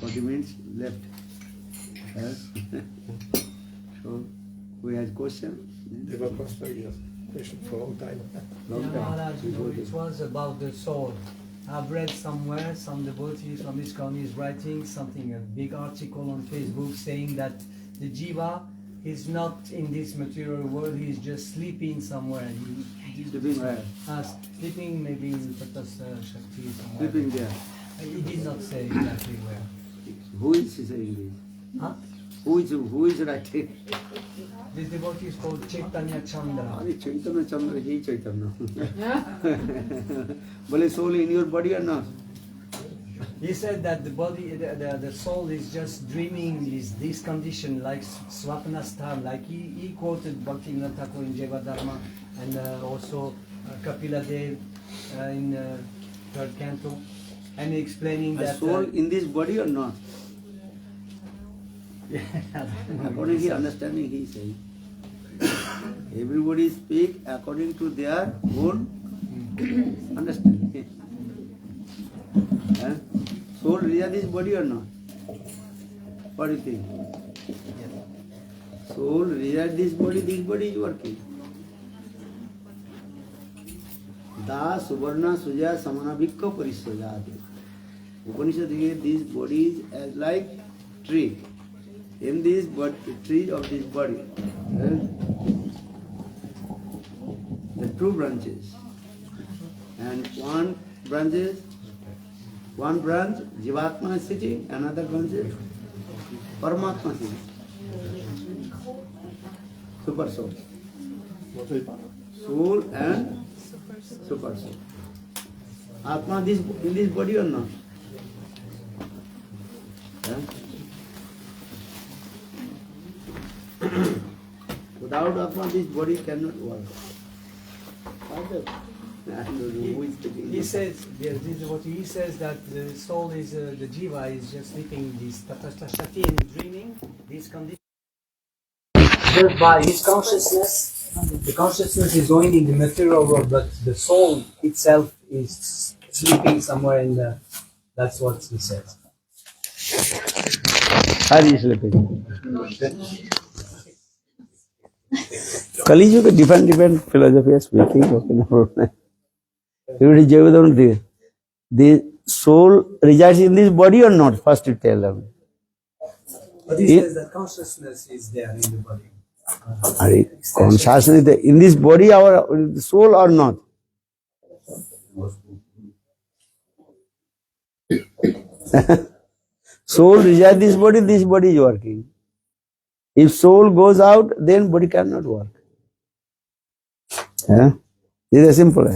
40 minutes left. Yes. So, who has question? They were patient for a long time. Long Yeah, time. Maharaj, it was about the soul. I've read somewhere, some devotees from ISKCON is writing something, a big article on Facebook saying that the jiva is not in this material world, he's just sleeping somewhere. Sleeping where? Sleeping maybe in Tatas Shakti somewhere. Sleeping there. He did not say exactly where. Who is saying this? Huh? Who is writing? This devotee is called Chaitanya Chandra. Are Chaitanya Chandra, he Chaitanya. But soul in your body or not? He said that the body, the soul is just dreaming this condition, like Swapnasthana, like he quoted Bhaktivinoda Thakur in Jivadharma, and also Kapila Dev in third canto, and explaining A that soul in this body or not? According to his understanding, he is saying. Everybody speak according to their own understanding. Soul resides this body or not? What do you think? Soul resides this body is working. Da Suvarna Suja Samanavikka Parisojati. Upanishad says this body is as like tree. In this tree of this body, the two branches, and one branch Jivatma is sitting, another branch is Paramatma sitting. Super soul. Soul and super soul. Atma in this body or not? Without Atma, this body cannot work. he says, this is what he says, that the soul is, the jiva is just sleeping this Tatastha Shakti and dreaming this condition. Just by his consciousness, the consciousness is going in the material world, but the soul itself is sleeping somewhere in the, that's what he says. How is sleeping? Kali Yuga different philosophy is speaking. Okay, no problem. The soul resides in this body or not? First you tell them. But he says that consciousness is there in the body. Consciousness in this body, our soul or not? Soul resides this body is working. If soul goes out, then body cannot work. This is simple.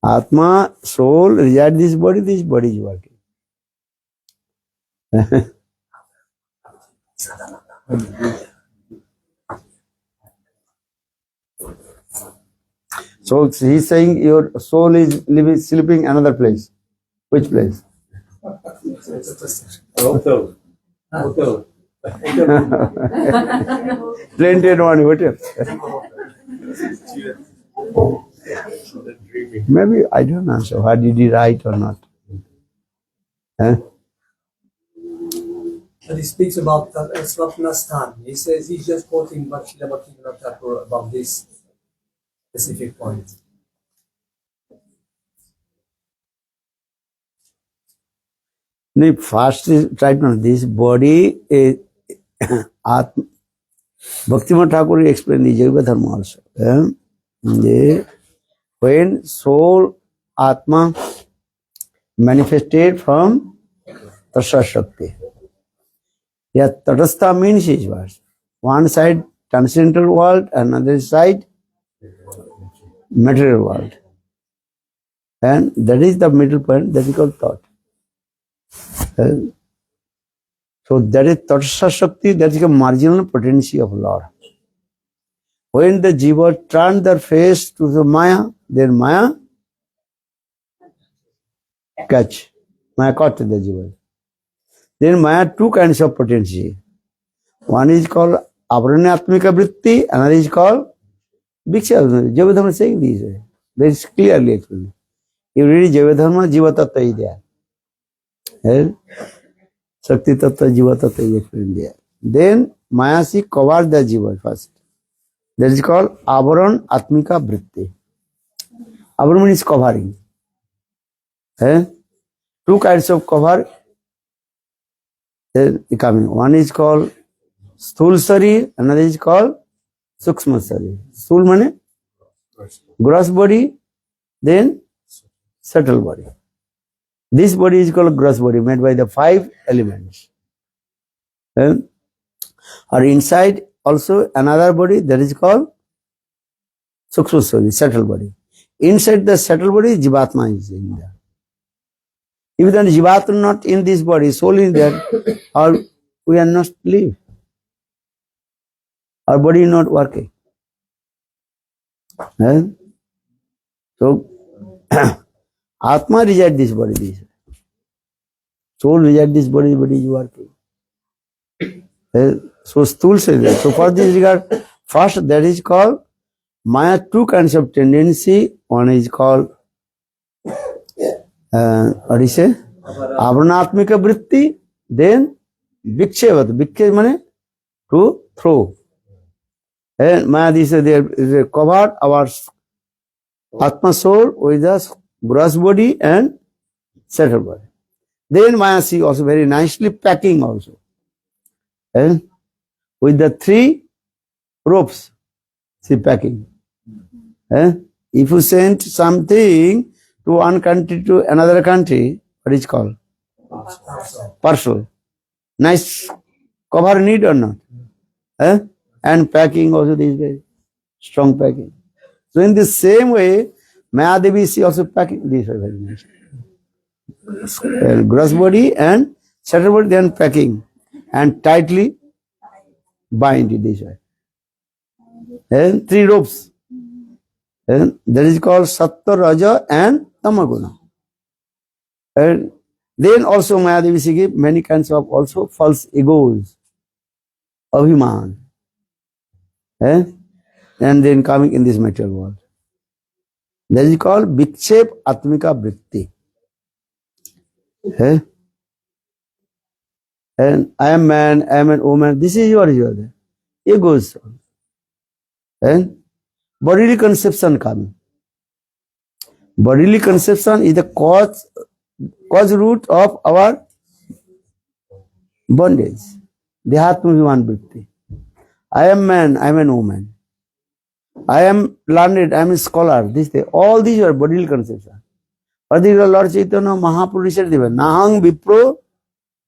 Atma, soul resides this body is working. So he's saying your soul is sleeping another place. Which place? Hotel. Rented one hotel. Maybe I don't know. So how did he write or not? But he speaks about Swapnasthana. He says he's just quoting Bhaktivinoda Thakur about this specific point. The first is right now. This body is Atma. Bhaktivinoda Thakur explained the Jaiva Dharma also. When soul Atma manifested from Tatastha Shakti. Yeah, Tatastha means is what? One side transcendental world, another side material world. And that is the middle point, that is called thought. So that is Tatastha Shakti, that is a marginal potency of Lord. When the jiva turn their face to the Maya, then Maya caught the jiva. Then Maya two kinds of potency. One is called Avaranyatmika Vritti, another is called Viksha, Jaiva is saying this very clearly actually. You read Jaiva Dharma, Jiva Tattva is there. And Shakti Tattva, Jiva Tattva is explained there. Then Mayasi covers the Jiva first. That is called Avaran Atmika Vritti. Avaran is covering. Two kinds of cover coming. One is called Sthul Sharir, another is called Sukshma Sharir. Sthul means gross body, then subtle body. This body is called gross body, made by the 5 elements. Or inside also another body that is called Sukshma Sharir, subtle body. Inside the subtle body, Jivatma is in there. If the Jivatma not in this body, soul is there, or we are not live. Our body is not working. So, Atma resides this body. This. Soul resides this body is working. So, Sthul Sharir. So, for this regard, first that is called Maya, 2 kinds of tendency. One is called what is it? Avaranatmika vritti, then Vikshevat. Vikshevat means to throw. And Maya, this is covered our Atma soul with the gross body and subtle body. Then Maya see also very nicely packing also. And with the 3 ropes, see packing. If you send something to one country to another country, what is called? Parcel. Nice cover need or not? And packing also this way, strong packing. So in the same way, Maya Devi is also packing this way very nice. Gross body and subtle body, then packing and tightly bind it this way. And 3 ropes. And that is called Sattva, Raja and Tamaguna. And then also Maya Devi give many kinds of also false egos, Abhiman. And then coming in this material world. That is called Vikshep Atmika Vritti. And I am man, I am an woman. This is your egos. And bodily conception coming. Bodily conception is the cause root of our bondage. Dehatma Vritti. I am man, I am an woman. I am learned, I am a scholar. All these are bodily conception. Particularly Lord Chaitanya Mahaprabhu said, Nahang Vipro,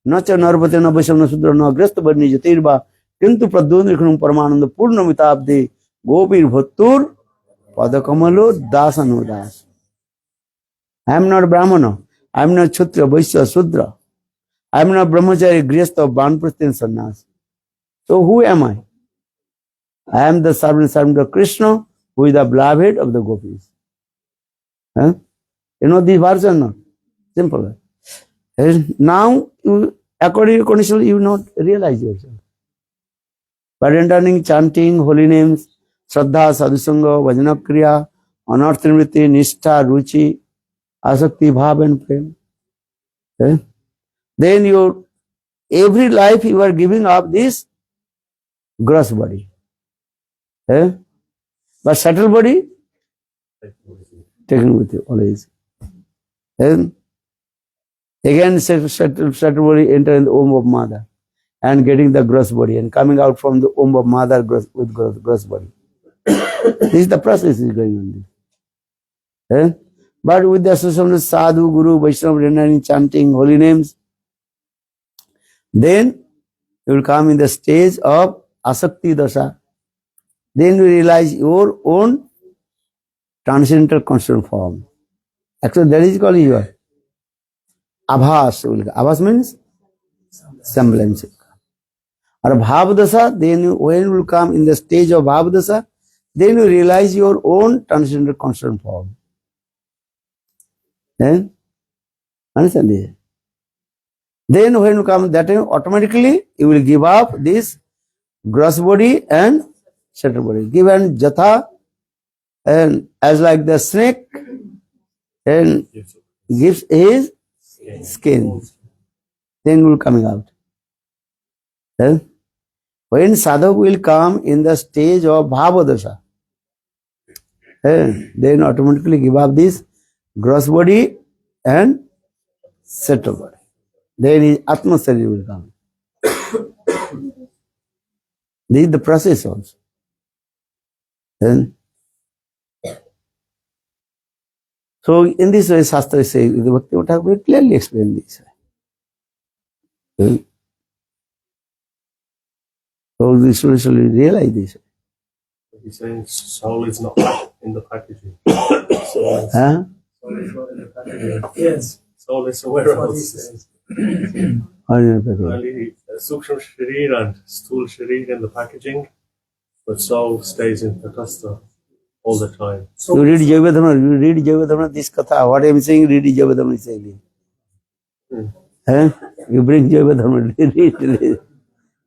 Nacha Narvate Nabhasham Nasudra Nagrasta Barni Jatirba, Kintu Pradunrikunum Paramananda Purna Mitabde, Gopir Bhattur, Padakamalo, Dasano Das. I am not Brahmana, I am not Kshatriya, Vaishya, Sudra. I am not Brahmachari, Grihastha, Banprastha and Sannyas. So who am I? I am the servant of Krishna, who is the beloved of the gopis. You know these words or not? Simple. Now, according to condition, you not realize yourself. By entering, chanting holy names, Shraddha, Sadhusanga, Vajana Kriya, Anarthanvriti, Nishtha, Ruchi, Asakti, Bhav and Prem. Then your every life you are giving up this gross body. But subtle body, taken with you always. And again, subtle body enter in the womb of mother and getting the gross body and coming out from the womb of mother with gross body. This is the process is going on. But with the association of sadhu, guru, Vaishnava, rendering, chanting holy names, then you will come in the stage of asakti dasha. Then you realize your own transcendental constant form. Actually, that is called your abhas. Abhas means semblance. Or bhavadasa, then when you will come in the stage of bhavadasa, then you realize your own transcendental constant form. Understand this? Then when you come that time, automatically you will give up this gross body and subtle body. Given jatha and as like the snake and gives his skin, then will coming out. Then when sadhak will come in the stage of bhavadasha, then automatically give up this gross body and subtle body. Then his Atma Sarira will come. This is the process also. Then, so in this way, Shastra says, the Bhakti Thakur clearly explained this. So we should realize this. He's saying soul is not in the packaging. Huh? Soul is not in the packaging. Yes. Soul is somewhere What he else. says. Only Sukshma Sharir and Sthul Sharir in the packaging, but soul stays in Tatastha all the time. You read Jayavadharma, this katha, what I am saying, read Jayavadharma saying. Huh? You bring Jayavadharma, read.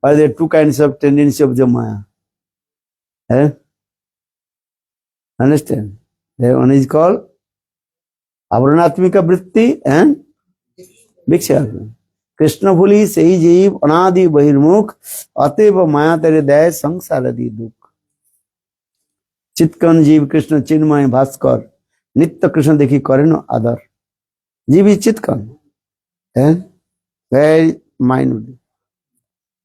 Are there two kinds of tendency of the Maya? Huh? Understand? One is called Avaranatmika Vritti and Viksha. Krishna Bhuli Sei Jeev Anadi Bahirmukh Ateva Maya Tere Day Sangsaradi Dukh. Chitkan Jeev Krishna Chinmay Bhaskar Nitya Krishna Dekhi Kareno Adar. Jeev is Chitkan. And very minute.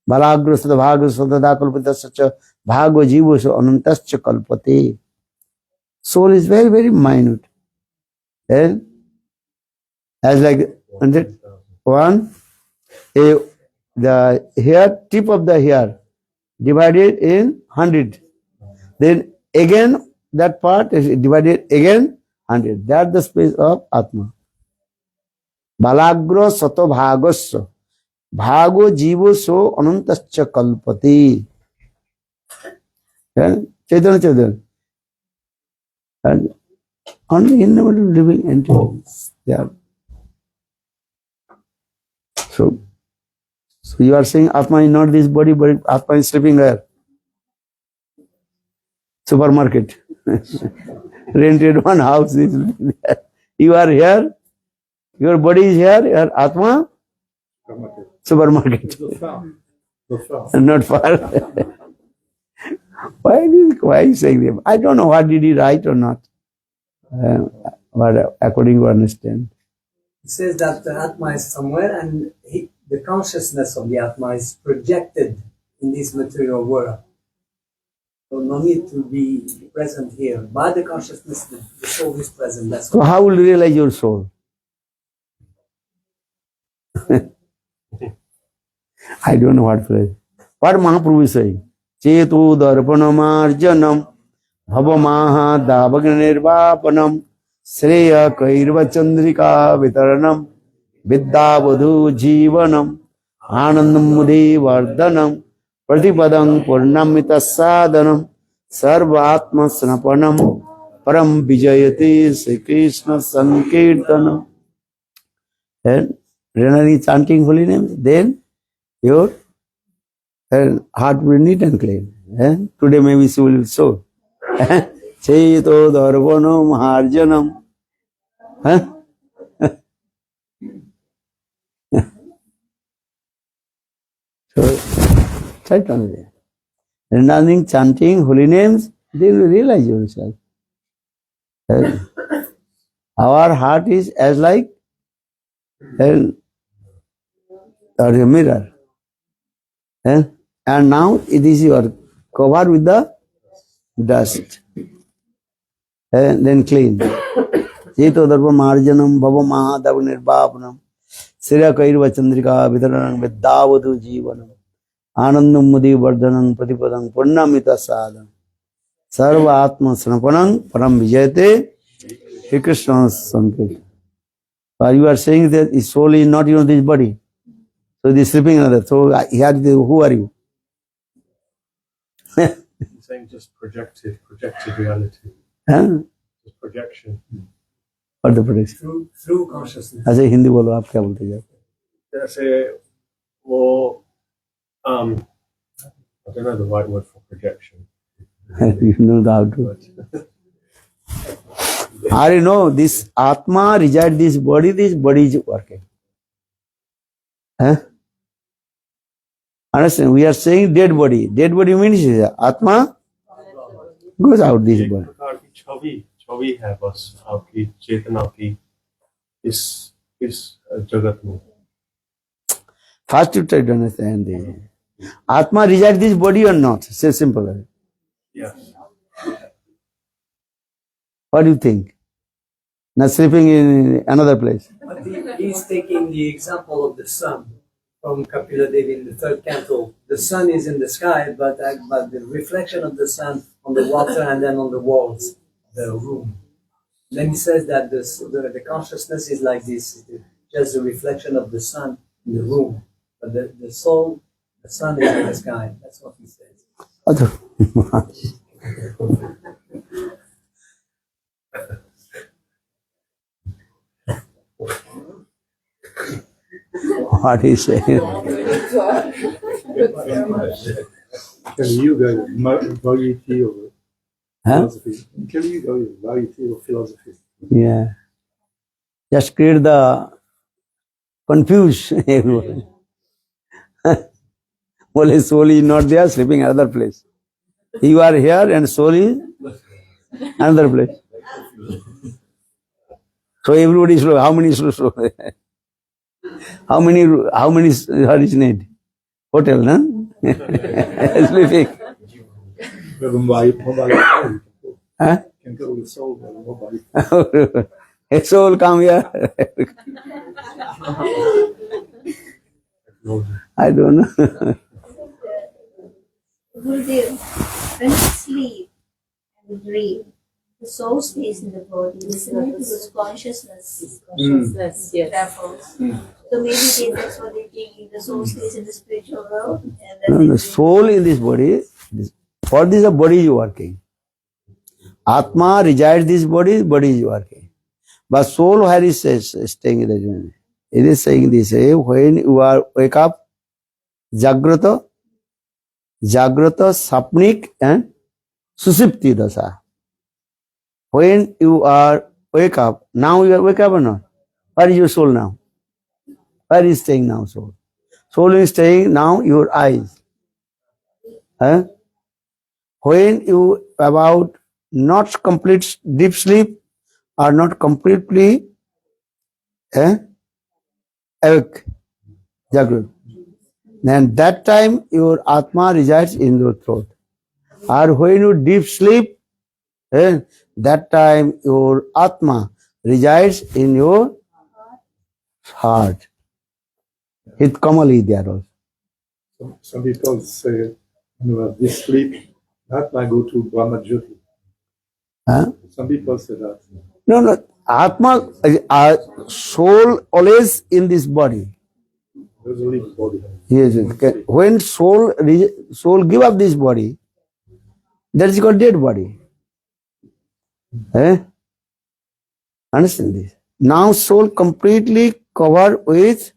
Balagra Sadabhaga Sadada Kalpata Sacha Bhagwa Jiva So Anantascha Kalpate. Soul is very, very minute. And as like 101, the hair, tip of the hair divided in 100. Then again that part is divided again 100. That's the space of Atma. Balagra Sato Bhagasya Bhago Jivo So Anantascha Kalpate. Chaitanya. And only inevitable living entities. They are. So you are saying Atma is not this body, but Atma is sleeping there. Supermarket. Rented one house is there. You are here, your body is here, your Atma, supermarket. Not far. Why is saying that? I don't know what did he write or not. But according to understand. It says that the Atma is somewhere and the consciousness of the Atma is projected in this material world. So no need to be present here. By the consciousness, the soul is present. That's So how will you realize your soul? I don't know what phrase. What Mahaprabhu is saying? Chetu darpanamarjanam bhavamaha davagna Sreya kairva chandrika vitaranam vidyavadhu jivanam anandam mudhi vardhanam pratipadam purnamita sadhanam sarva atma snapanam param vijayati Sri Krishna sankirtanam. And renally chanting holy names, then your heart will neat and clean. Today maybe she will show. Cheto darvanam harjanam. So, try to understand. Renouncing, chanting holy names, then you realize yourself. Our heart is as like a mirror. And now it is your covered with the dust. And then clean. Cheto darpa marjanam bhava mahadav nirvapanam Sriya kairva chandrika vitaranam vidyavadhu jivanam anandam mudhi vardhanam pratipadam purnamita sadhanam sarva atma snapanam param vijayate Sri Krishna sankirtanam. So you are saying that his soul is not in this body. So it is sleeping another. So here, who are you? He's saying just projected reality. Huh? Just projection. What the projection? through consciousness. अच्छा हिंदी बोलो आप क्या बोलते हैं? जैसे वो I don't know the right word for projection. You know how to. Are you know this Atma resides this body is working. Huh? Understand? We are saying dead body. Dead body means Atma goes out this एक body. प्रकार की छवि है बस आपकी चेतना की इस जगत में. First you try to understand this. Atma resides this body or not? Say simple. Yes. What do you think? Not sleeping in another place. But he's taking the example of the sun from Kapila Devi in the third canto. The sun is in the sky, but the reflection of the sun on the water and then on the walls, the room. Then he says that the consciousness is like this, just the reflection of the sun in the room. But the soul, the sun is in the sky. That's what he says. What he saying? Can you go variety of Huh? philosophy? Can you go variety of philosophy? Yeah. Just create the confuse everyone. Only soul is not there, sleeping another place. You are here and soul is another place. So everybody is slow. How many slow? How many originate? Hotel, no? Sleeping. But one body. Huh? Can go with soul, but one body. A soul come here. I don't know. Gurudev, when you sleep and dream, the soul stays in the body, isn't it? Because consciousness Yes. travels. So maybe that's what they think. The soul stays in the spiritual world, and No, then the soul in this body, for this body is working. Atma resides this body is working. But soul where is staying in the journey? It is saying this, when you are wake up, Jagrata, Sapnik and Susipti Dasa. When you are wake up, now you are wake up or not? Where is your soul now? Where is staying now soul? Soul is staying now your eyes. Huh? When you about not complete deep sleep or not completely awake, Jagrut. Then that time your Atma resides in your throat. Or when you deep sleep, that time your Atma resides in your heart. It Kamali there also. Some people say, this sleep, that might go to Brahma Jyoti. Huh? Some people say that. No. Atma, soul always in this body. There's only the body. Yes. Okay. When soul give up this body, that is called dead body. Understand this? Now soul completely covered with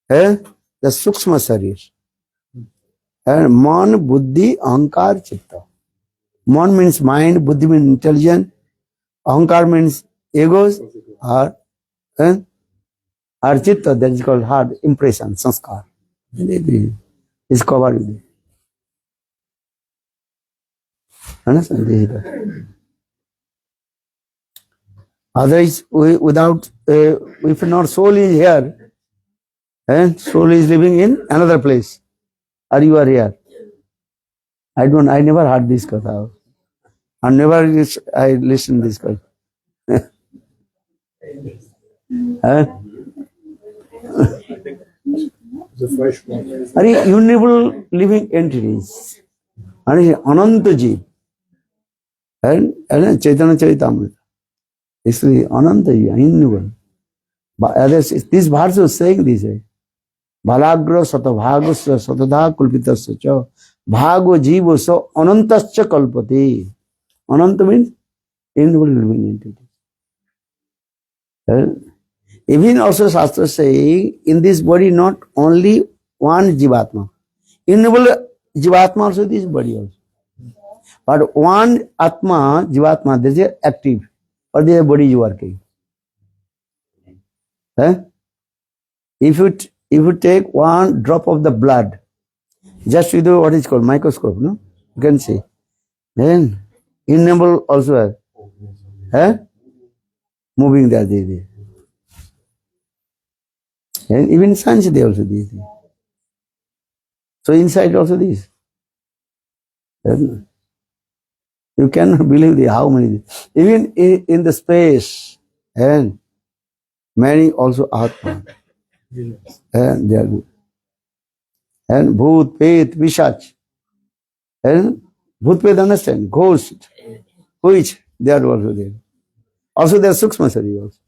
the Sukshma Sharir. Man, Buddhi, Ahankar, Chitta. Man means mind, Buddhi means intelligence, Ahankar means egos, or Chitta, that is called heart, impression, sanskar. It is covered with it. Understand this? Otherwise, if not soul is here, soul is living in another place, or you are here. I never heard this katha. I listened this katha. The fresh one. Are innumerable living entities. Ananta Jeev. And Chaitanya Charitamrita. Actually, Ananta Jeev, innumerable. This verse is saying this. Balagra satabhagasya satadha kulpitasya cha bhago jivo so anantasya kalpati. Ananta means innumerable living entities. Even also Shastra saying, in this body not only one Jivatma. Innumerable Jivatma also this body also. But one Atma, Jivatma, this is active, or the body is working. If you take one drop of the blood, just with what is called microscope, no, you can see. Then innumerable also are moving there. And even science they also this. So inside also this. You cannot believe how many. Even in the space, and many also Atma. And they are good. And Bhoot, Pet, Vishach. And Bhoot, Pet understand, ghost, which they are also there. Also they are Sukshma Sharira also.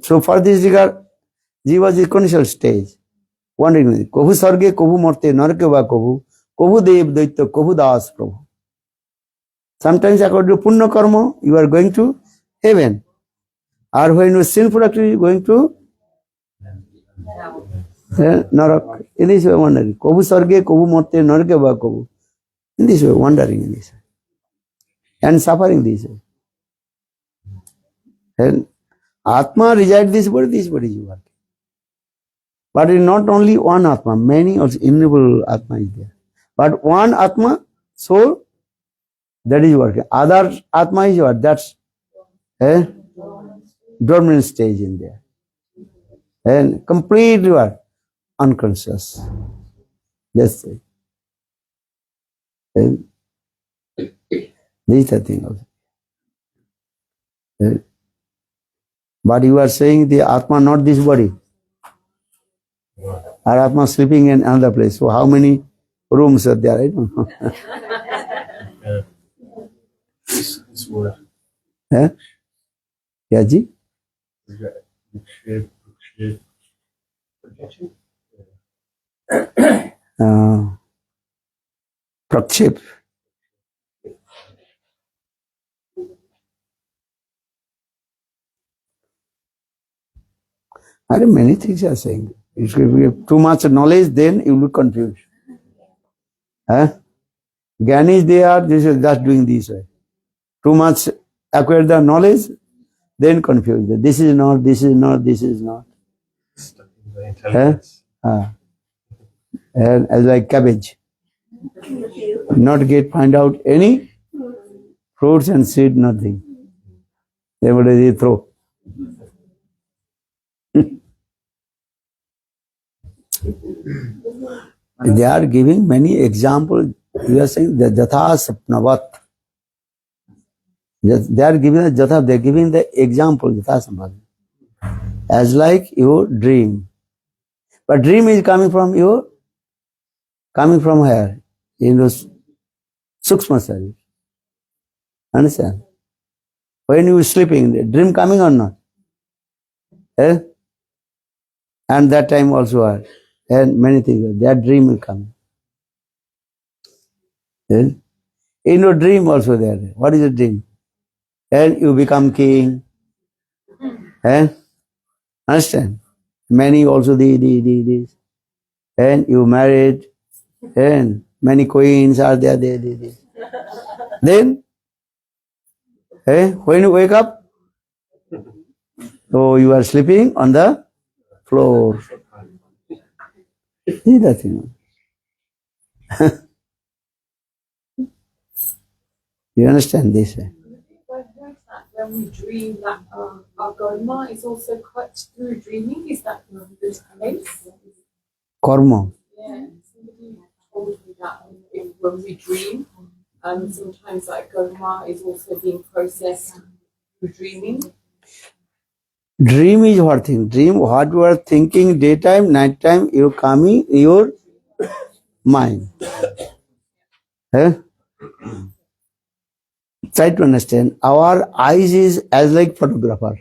So for this regard, Jiva is conditional stage. Wondering, Kohu Sarge, Kohu Morte, Narkeva Kohu, Kohu Dev Daitya, Kohu Das Prabhu. Sometimes according to Punna Karma, you are going to heaven. Or when you are sinful activity, you are going to Narak. In this way, wandering. Kohu Sarge, Kohu Morte, Narkeva Kohu. In this way, wandering in this way. And suffering this way. And Atma resides this body is working. But it is not only one Atma, many also innumerable Atma is there. But one Atma, soul, that is working. Other Atma is what? That's a dormant stage in there. And completely what? Unconscious. That's it. And this is the thing also. But you are saying the Atma, not this body. Or Atma sleeping in another place. So how many rooms are there? I don't know. This word. Yeah, ji? Prakship. Many things are saying. If you have too much knowledge, then you will be confused. Gyanis, they are just doing this way. Too much acquire the knowledge, then confused. This is not, this is not, this is not. Stuck in the intelligence. And as like cabbage. Not find out any fruits and seed, nothing. They would throw. They are giving many examples. You are saying the Jatha Sapnavat. They are giving the Jatha, they are giving the example, Jatha Sapnavat. As like your dream. But dream is coming from where? In those Sukshma Sharira. Understand? When you are sleeping, the dream coming or not? And that time also are. And many things, that dream will come. In your dream also there. What is a dream? And you become king. Understand? Many also this. And you married. And many queens are there. Then, when you wake up, so you are sleeping on the floor. See that thing. You understand this? I've heard that when we dream that our karma is also cut through dreaming. Is that the case? Karma. Yeah, somebody told me that when we dream, sometimes that karma is also being processed through dreaming. Dream is what thing? Dream, what you are thinking daytime, nighttime, you coming your mind. Try to understand. Our eyes is as like photographer.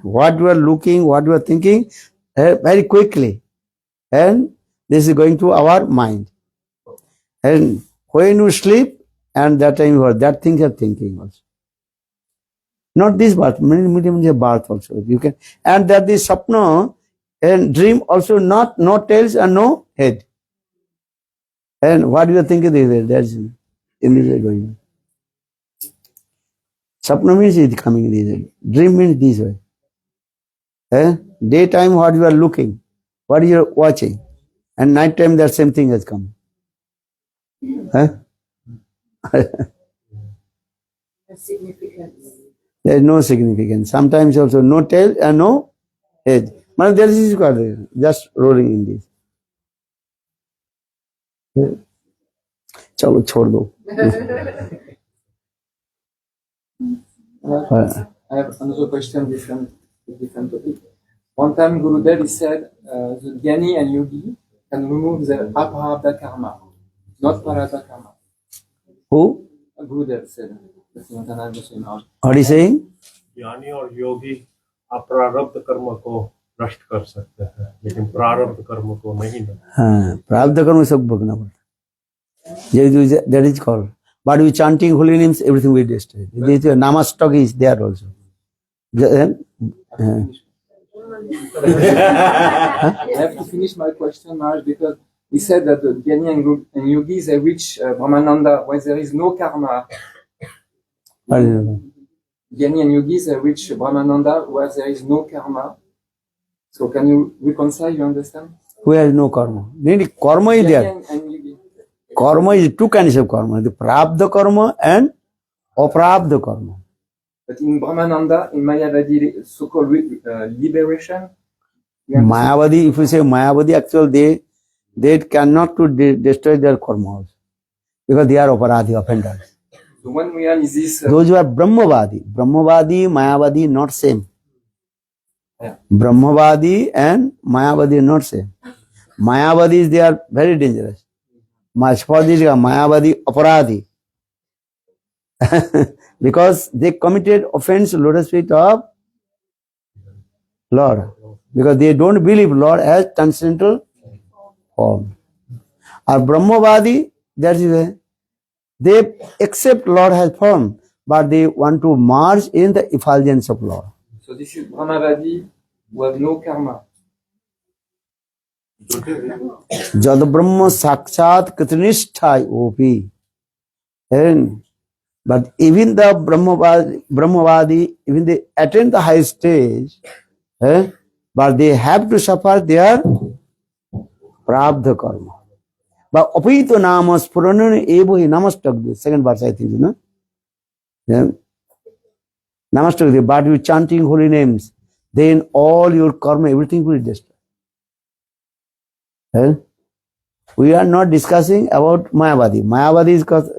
What you are looking, what you are thinking, very quickly. And this is going to our mind. And when you sleep, and that time you are, that things are thinking also. Not this birth, many birth also. You can, and that this sapna and dream also not no tails and no head. And what you are thinking this way, that's in this way going on. Sapna means it coming this way. Dream means this way. Daytime, what you are looking, what you are watching, and night time, that same thing has come. No significance. There is no significance. Sometimes also no tail and no head. Man, there is just rolling in this. चलो छोड़ दो. I have another question, different topic. One time Gurudev he said the Jnani and Yogi can remove their aprarabdha karma, not prarabdha karma. Who? Gurudev said. What are you saying? ज्ञानी और योगी अप्रारब्ध कर्म को नष्ट कर सकते हैं, लेकिन प्रारब्ध कर्म को नहीं ना. हाँ, प्रारब्ध कर्म सब भोगना पड़ता. That is called. But we chanting holy names, everything we destroy. Namastak is there also. I have to finish my question, Maharaj, because he said that the Jnani and Yogis they reach Brahmananda where there is no karma. Jnani and Yogis they reach Brahmananda where there is no karma. So can you reconcile? You understand? Where is no karma? Karma is there. Jnani and Yogi. Karma is two kinds of karma: the prabdha karma and aprabdha karma. But in Brahmananda, in Mayavadi, so-called liberation. Mayavadi, if you say Mayavadi, actually they cannot to destroy their karma also, because they are aparadhi, offenders. So when we are in this, those who are Brahmavadi, Mayavadi not same. Yeah. Brahmavadi and Mayavadi not same. Mayavadis they are very dangerous. For this Mayavadi aparadhi. Because they committed offense to lotus feet of Lord. Because they don't believe Lord has transcendental form. Or Brahmavadi, that is they accept Lord has form, but they want to merge in the effulgence of Lord. so this is Brahmavadi who have no karma. Jad Brahma Sakshat Kritanishthai Opi. But even the Brahmavadi, even they attain the high stage, but they have to suffer their prabdha karma. But apito nama spuranani evohi namastakde. Second verse, I think, you know. Yeah. Namastakde, but you chanting holy names, then all your karma, everything will destroy. We are not discussing about Mayavadi. Mayavadi is because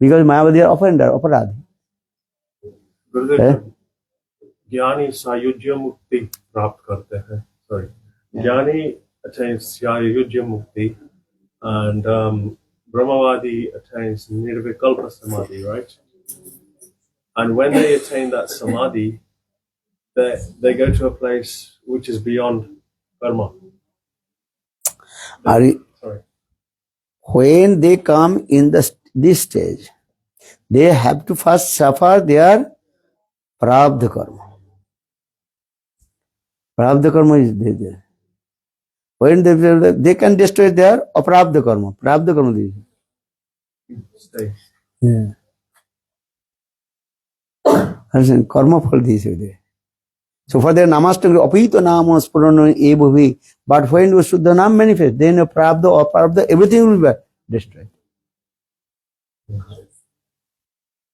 Mayavadi are offender, aparadhi. ज्ञानी सायुज्य मुक्ति प्राप्त करते हैं. Sorry, ज्ञानी attains सायुज्य mukti, and Brahmavadi attains nirvikalpa samadhi, right? And when they attain that samadhi, they go to a place which is beyond karma. Sorry. When they come in this stage, they have to first suffer their prabdha karma. Prabdha karma is there. When they can destroy their aprabdha karma. Prabdha karma is Stay. yeah. And karma phal this is there. So for their namastakri apito nama spurana ebhavi. But when you Shuddha Nam manifest, then a prabdha or prabdha, everything will be destroyed.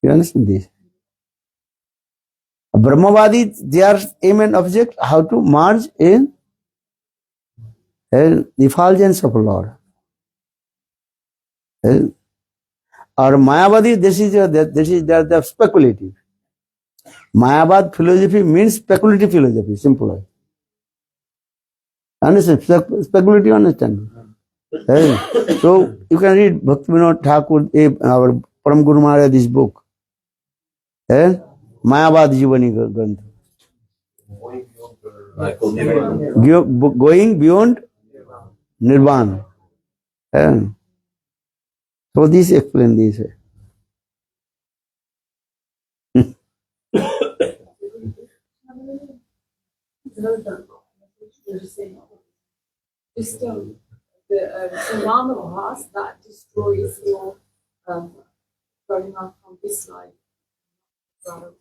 You understand this? A Brahmavadi, their aim and object, how to merge in the effulgence of Lord. Or Mayavadi, this is the speculative. Mayavad philosophy means speculative philosophy, simple. Understand? Speculative understand. So you can read Bhaktivinoda Thakur, our Param Guru Maharaj, this book. Mayavad Jivani Granth. Going beyond Nirvana. So this explain this. the Namavas that destroys your Garima from this life. So,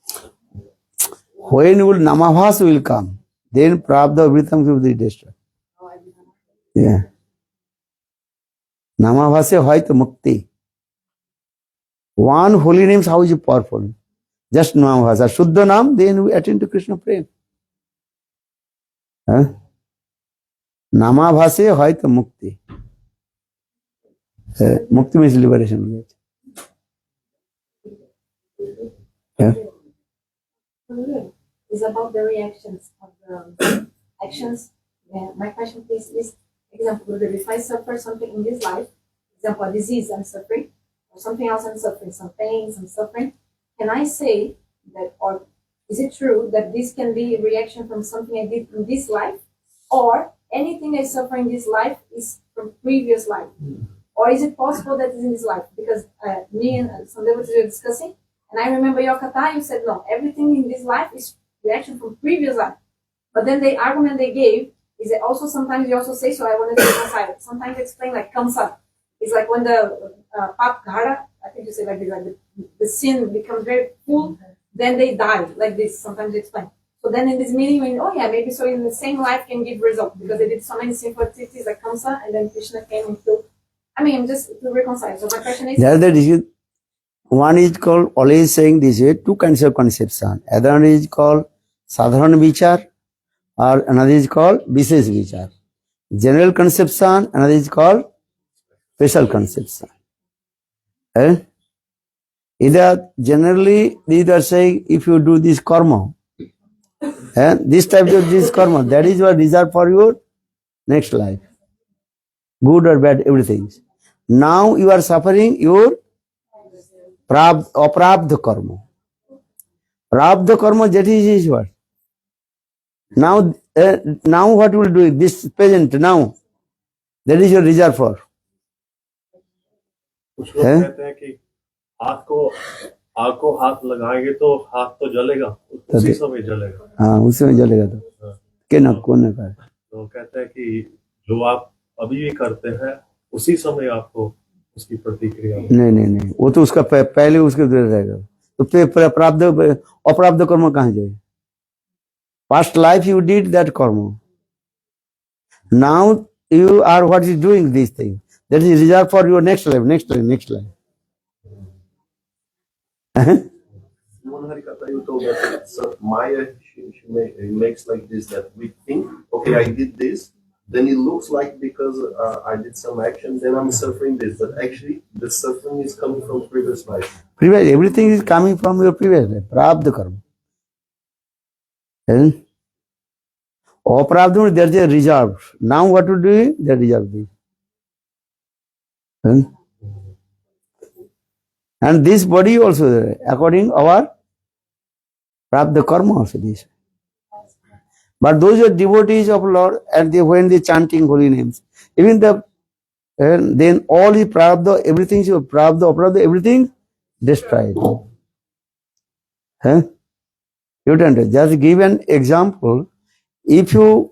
When will Namavas will come, then Prabdha everything will be destroyed. Yeah. Namavase hoyto mukti. One holy name, how is it powerful? Just Namavasa. Shuddha Nam, then we attend to Krishna Prem. Huh? Namavase hoyto mukti. Mukti means liberation. Yeah. Is about the reactions of the actions. Yeah, my question please is, example, if I suffer something in this life, example, a disease I'm suffering, or something else I'm suffering, some pain, some suffering, can I say that, or is it true that this can be a reaction from something I did in this life, or anything I suffer in this life is from previous life? Or is it possible that it's in this life? Because me and some devotees were discussing, and I remember your kata, you said, no, everything in this life is reaction from previous life. But then the argument they gave is that also sometimes you also say, so I wanted to reconcile it. Sometimes you explain like kamsa. It's like when the pap ghara, I think you say like this, like the sin becomes very full, then they die, like this, sometimes you explain. So then in this meaning, when, oh yeah, maybe so in the same life can give result, because they did so many sinful activities like kamsa, and then Krishna came and killed. I mean, just to reconcile. So my question is, There the issue. One is called always saying this way, two kinds of conception. Other one is called sadharan vichar, or another is called Vishesh vichar. General conception, another is called special conception. Either generally these are saying if you do this karma, this type of this karma, that is what reserved for your next life. Good or bad, everything. Now you are suffering your aprabdha karma. Prabdha karma, that is what? Now, now what will do? This present now, that is your reserve for. कुछ लोग कहते हैं कि आग को हाथ लगाएंगे तो हाथ तो जलेगा, उसी समय जलेगा। हाँ, उसी में जलेगा तो क्या ना कौन ना करे। तो कहते हैं कि जो आप अभी भी करते हैं उसी समय आपको उसकी प्रतिक्रिया। नहीं, वो तो उसका पहले उसके दूर रहेगा। तो प्राप्त अप्राप्त कर्म कहाँ जाए? Past life you did that karma. Now you are what is doing this thing. That is reserved for your next life. One Harikatha, you told that so Maya, she makes like this, that we think, okay, I did this, then it looks like because I did some action, then I'm suffering this, but actually the suffering is coming from previous life. Everything is coming from your previous life. Prabdha karma. Or prabdha, there is a reserve. Now what to do? The reserve is. And this body also, according our prabdha karma also this. But those are devotees of Lord, and when they chanting holy names, even then all the prabdha, everything, prabdha, everything destroyed. You don't just give an example. If you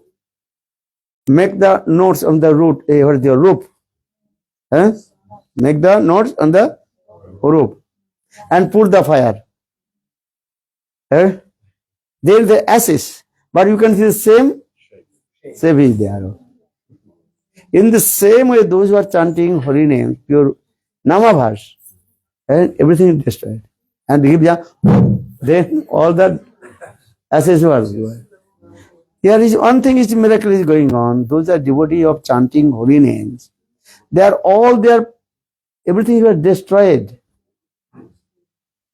make the notes on the root, or the roof, make the notes on the roof and put the fire. There is the ashes, but you can see the same is there. In the same way, those who are chanting holy names, pure Namabhas, and everything is destroyed. And then all the ashes were destroyed. There is one thing is miracle is going on. Those are devotees of chanting holy names. They are all there. Everything was destroyed.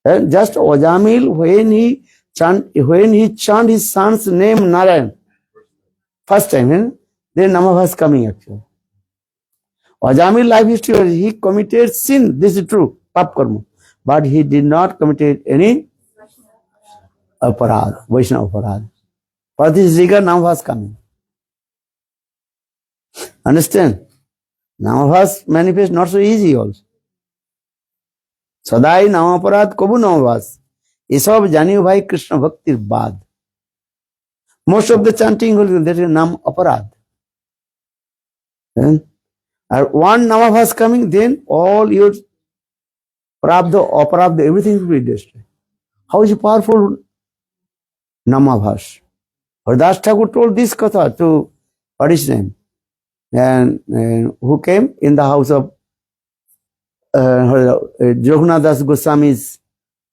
And just Ojamil, when he chant his son's name Narayan, first time, then Namabhas coming actually. Ojamil life history, he committed sin. This is true, pap karma, but he did not commit any aparad, Vaishnava aparad. For this rigor, Namabhas coming. Understand? Namabhas manifest not so easy also. सदाई नाम अपराध कबू नववास ये सब जानियो भाई कृष्ण भक्तिर बाद most of the chanting that is नाम अपराध And one Namabhas coming, then all your Prabdha, Aprabdha, everything will be destroyed. How is it powerful Namabhas? Haridas Thakur told this katha to, what is his name? And who came in the house of Jagannath Das Goswami's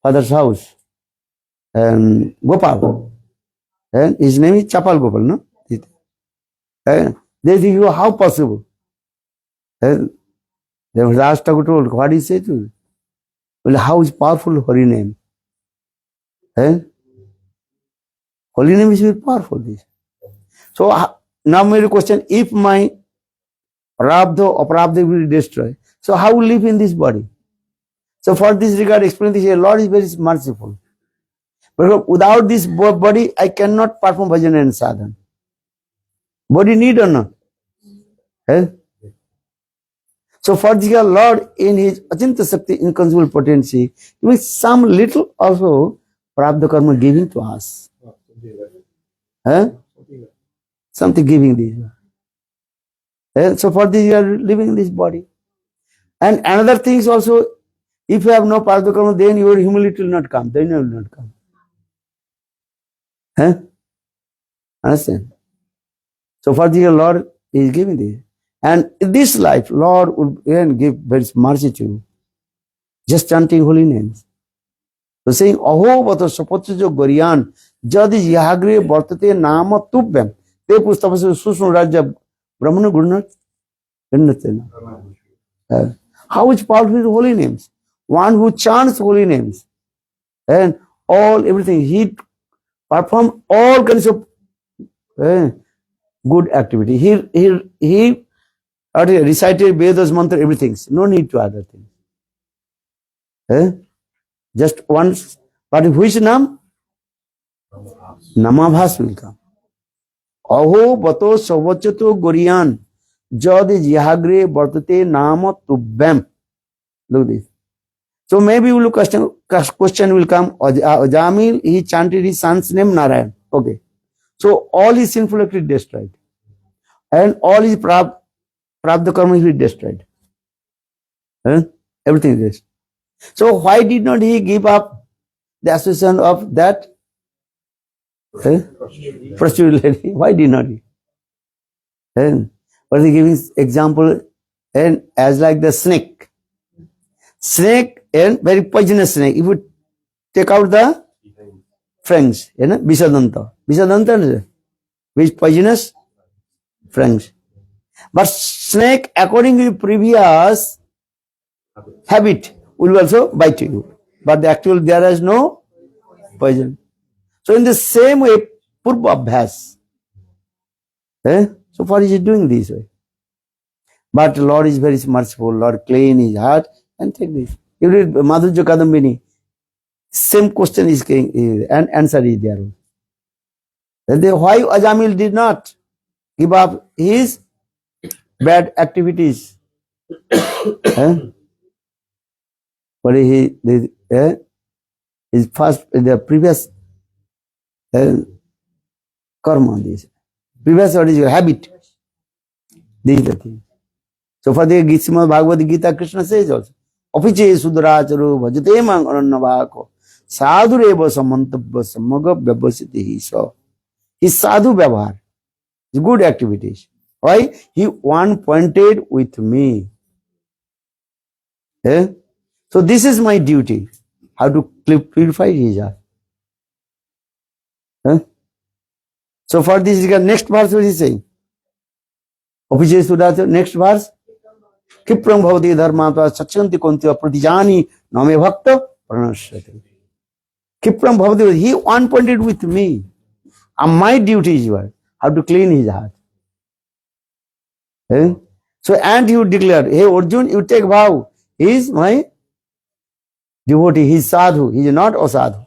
father's house, and Gopal. And his name is Chapal Gopal, no? And they think, how possible? And then Haridas Thakur told, what he said to him? Well, how is powerful Hari name? And holy name is very powerful. This. So now my question: if my Prabdha or Prabdha will destroy, so how will live in this body? So for this regard, explain this here. Lord is very merciful. But without this body, I cannot perform bhajan and sadhana. Body need or not? Eh? So for this regard, Lord in His Achinta Shakti, inconsumable potency, He makes some little also Prabdha karma giving to us. Eh? Something giving this. Eh? So for this, you are living in this body. And another thing is also, if you have no Prabdha karma, then your humility will not come. Then you will not come. Eh? Understand? So for this, Lord is giving this. And in this life, Lord will again give very mercy to you. Just chanting holy names. So saying, Aho vato sapochajo goriyan, jadi yagre vartate nama tubhyam, te pustapasya susnu rajya brahmana gurnat. How is powerful with holy names? One who chants holy names and all everything, he perform all kinds of good activity. He recited Vedas, mantra, everything. No need to other things. Just once. But which nam? Namabhas will come. Aho bato savachato goriyan jadi jihagre vartate nama tubhyam. Look this. So maybe question will come. Jamil, he chanted his son's name Narayan. Okay. So all his sinful activity destroyed. And all his Prabdha karma will be destroyed. Everything is destroyed. So why did not he give up the association of that prostitute lady? Why did not he? But he giving example, and as like the snake. Snake and very poisonous snake. If you take out the fangs, Visadanta. Visadanta is poisonous fangs. But snake, according to previous habit, will also bite you. But actually there is no poison. So in the same way, Purva Abhyas. So what is he doing this way? But Lord is very merciful. Lord clean his heart and take this. You read Madhurya Kadambini. Same question is and answer is there. Then why Ajamil did not give up his bad activities? But his first, the previous karma, this previous what is your habit? This is the thing. So for the Srimad Bhagavad Gita, Krishna says also, Apiche sudracharo bhajate mang anannavako sadhureva samantabha samaga vyabhasiti. So his sadhu vyavahar is good activities. Why? He one pointed with me. So this is my duty. How to purify his heart. So for this, next verse what is saying? Apiche sudracharo, next verse. Kipram bhavati dharmata sachanti kontiya pratijani name bhakta pranashyati. Kipram bhavati, he one pointed with me. And my duty is what? How to clean his heart. So and you declare, hey Arjun, you take vow. He is my devotee, he is sadhu, he is not asadhu.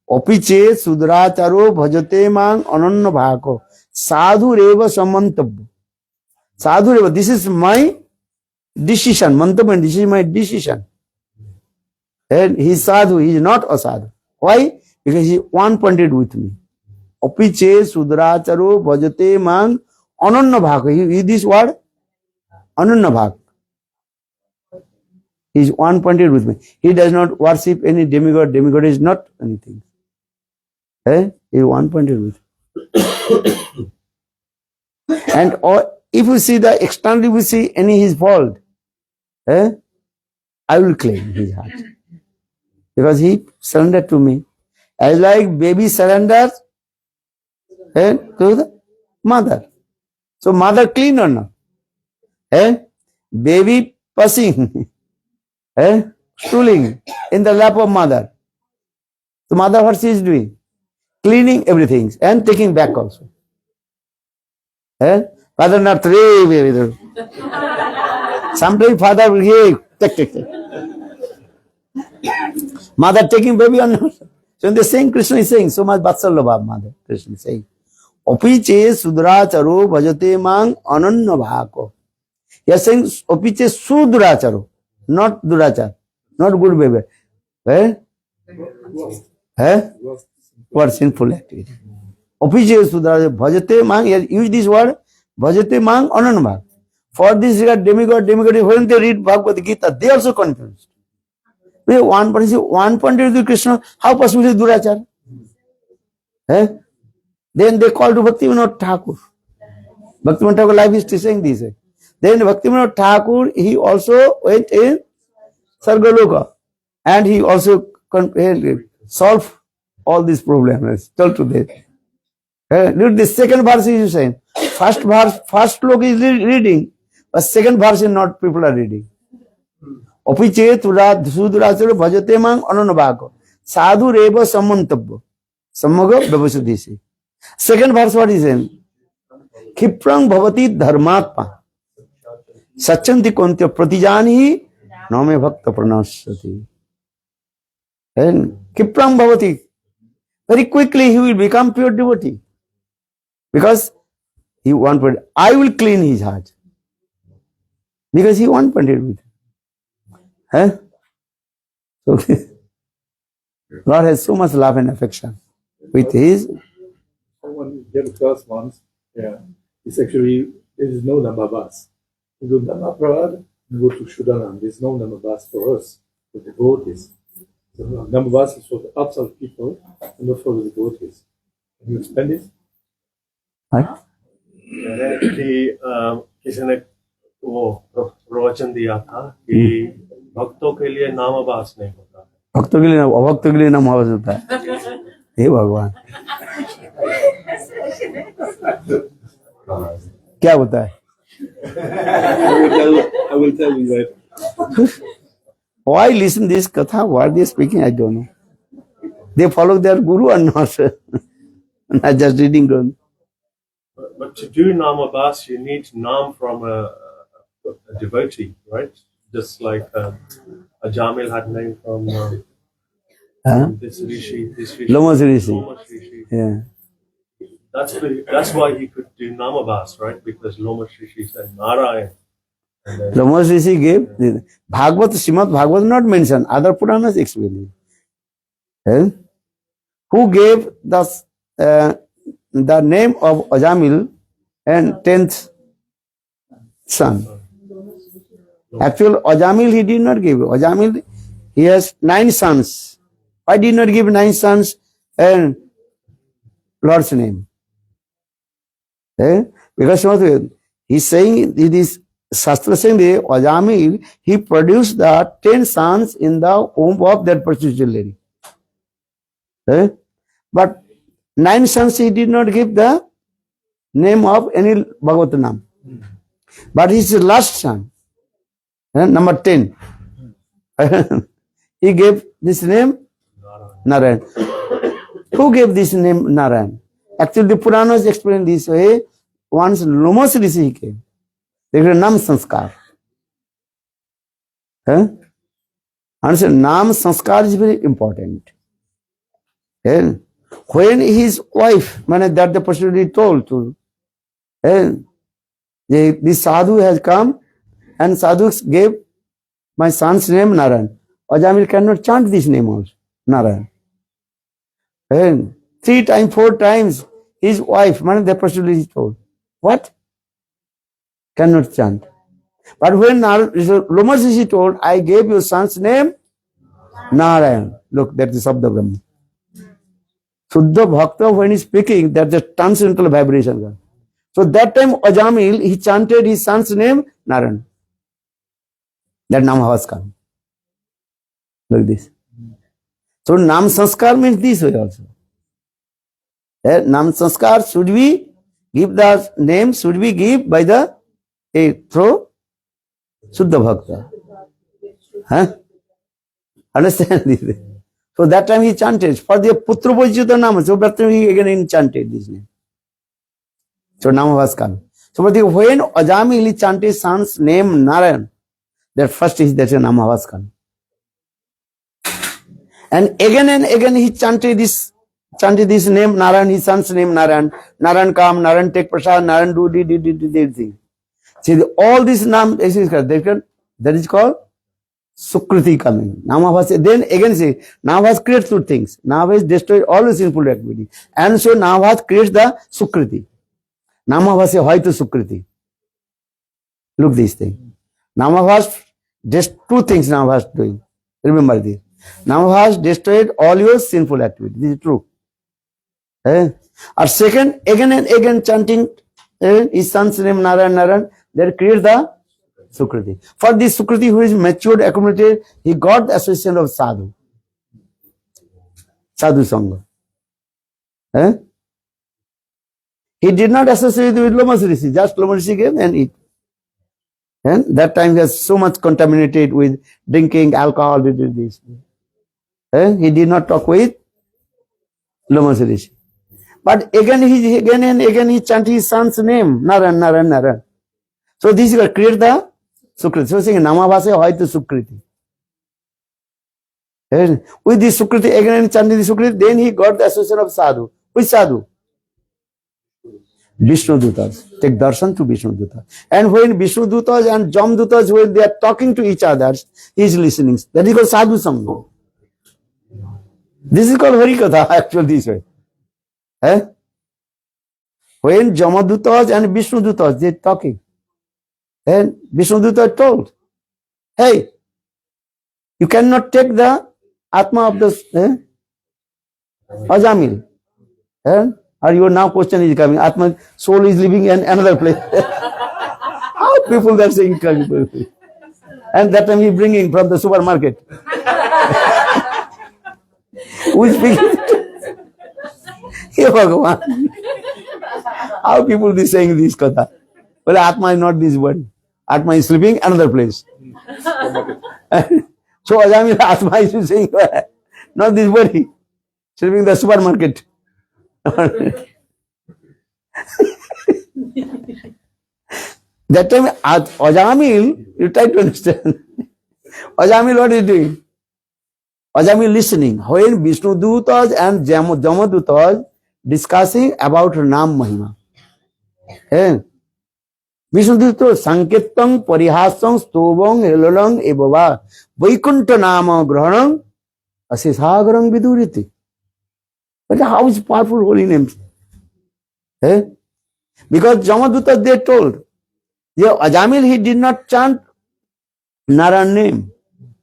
Apiche sudracharo bhajate mang ananna bhako sadhu reva samantabha. Sadhu reva, this is my decision. Mantabha, this is my decision. And he is sadhu, he is not asadhu. Why? Because he one pointed with me. Apiche sudracharo bhajate mang Ananya bhag. This word, Ananya bhag. He is one pointed with me. He does not worship any demigod. Demigod is not anything. He is one pointed with me. And if you see the externally, we see any his fault, I will claim his heart. Because he surrendered to me. As like baby surrenders to the mother. So mother clean or not? Baby passing, stooling in the lap of mother. So mother what she is doing? Cleaning everything and taking back also. Father not three. Sometimes father will hear, take. Mother taking baby or not? So in the same Krishna is saying, so much Vatsalabha mother, Krishna is saying. Opiche sudracharo bhajate mang ananya bhako. He is saying, opiche sudracharo, not durachar, not good behavior. What sinful activity. Opiche sudracharo bhajate mang, he has used this word, bhajate mang ananya bhako. For this regard, demigod, when they read Bhagavad Gita, they also confused. One pointed to Krishna, how possible is durachar? Then they call to Bhaktivinoda Thakur. Bhaktivinoda Thakur life is saying this. Then Bhaktivinoda Thakur, he also went in Sargaloka and he also solved all these problems. Till today. Look, the second verse is saying. First sloka is reading, but second verse is not people are reading. Opiche suduracharo bhajate mang ananya bhako. Sadhu reva samantabha. Samaga vyavasudhisi. Second verse what is saying? Khiprang bhavati dharmatma. Sachanti kontya pratijani name bhakta pranasati. And khiprang bhavati. Very quickly he will become pure devotee. Because he wanted, I will clean his heart. Because he wanted with. So God has so much love and affection with his. Someone gave a class once. Yeah, it's actually there is no Namabas. You go to Namaprad, you go to Shuddhanam. There is no Namabas for us, for the devotees. So Namabas is for the outside people and not for the devotees. Can you explain this? कि किसी ने वो प्रवचन दिया था कि भक्तों के लिए नामाभास नहीं होता है. भक्तों के लिए अभक्तों के लिए नामाभास होता है. हे भगवान क्या होता है? I will tell you that. Why listen this katha? What they are speaking, I don't know. They follow their guru or not? Not just reading Granth. But to do Namabhas, you need Nam from a devotee, right? Just like Ajamil had name from this Rishi. Lomas Rishi. Lomas Rishi. Yeah. That's why he could do Namabhas, right? Because Lomas Rishi said Narayan. Lomas Rishi gave Bhagavad, Srimad Bhagavad not mentioned. Other Puranas explain it. Who gave the name of Ajamil and 10th son? Actually, Ajamil he did not give. Ajamil, he has 9 sons. Why did not give 9 sons and Lord's name? Because he's saying, this Shastra saying that Ajamil, he produced the 10 sons in the womb of that perpetual lady. But 9 sons he did not give the name of any Bhagavatanam. But his last son, number 10, he gave this name Narayan. Who gave this name Narayan? Actually, the Puranas explain this way. Once Lomas Rishi came, they gave Nam Sanskar. And Nam Sanskar is very important. When his wife, that the person told to, this sadhu has come and sadhu gave my son's name Narayan. Ajamil cannot chant this name also, Narayan. 3 times, 4 times, his wife, the person is told, what? cannot chant. But when Loma Rishi told, I gave your son's name Narayan. Look, that is Sabda Brahma. Suddha Bhakta, when he's speaking, that's a transcendental vibration. So that time Ajamil, he chanted his son's name Narayan. That Nam was come. Like this. So Nam Sanskar means this way also. Nam Sanskar should be give the name should be give by the through Suddha Bhakta. Huh? Understand this? So that time he chanted for the Putra Bhajyata Nama. So that time he again chanted this name. So Nama was come. So but when Ajamil chanted son's name Narayan, that first is that Nama was come. And again he chanted this name Narayan, his son's name Narayan. Narayan come, Narayan take prasad, Narayan do thing. See all these names that is called Sukriti coming. Namavas, then again say, Namavas creates two things. Namavas destroys all the sinful activity. And so Namavas creates the Sukriti. Namavas say, why to Sukriti? Look this thing. Namavas, just two things Namavas doing. Remember this. Namavas destroyed all your sinful activity. This is true. Or second, again and again chanting his son's name Narayan, that creates the Sukriti. For this Sukriti who is matured, accumulated, he got the association of sadhu. Sadhu Sangha. He did not associate with Loma Rishi, just Loma Rishi gave and eat. And that time he was so much contaminated with drinking, alcohol, this. He did not talk with Loma Rishi. But again and again he chanted his son's name, Narayan. So this will create the Sukriti. So saying Namavase Hoitu Sukriti. With this Sukriti, again chanting the Sukriti, then he got the association of sadhu. Which sadhu? Vishnu Dutas. Take darshan to Vishnu Dutas. And when Vishnu Dutas and Jam Dutas, when they are talking to each other, he is listening. That is called sadhu sangha. This is called Harikatha, actually this way. When Jamadutas and Vishnu Dutas, they are talking. And Vishnu Duta told, hey, you cannot take the Atma of the Ajamil. Or your now question is coming, Atma, soul is living in another place. How people are saying, and that time he bringing from the supermarket. Who is speaking? Hey Bhagavan. How people are saying this katha? Well, Atma is not this body. Atma is sleeping another place. So Ajamil Atma is saying, not this body, sleeping in the supermarket. That time Ajamil, you try to understand. Ajamil, what is doing? Ajamil listening. When Vishnu Dutas and Jamadutas discussing about Nam Mahima. Vishnu Dutas Sanketang Parihasang Stobang Helolang Ebava Vaikuntha Nama Grahanang Asisagarang Viduriti. But how is powerful holy names? Because Jamadutas they told, Ajamil he did not chant Narayan name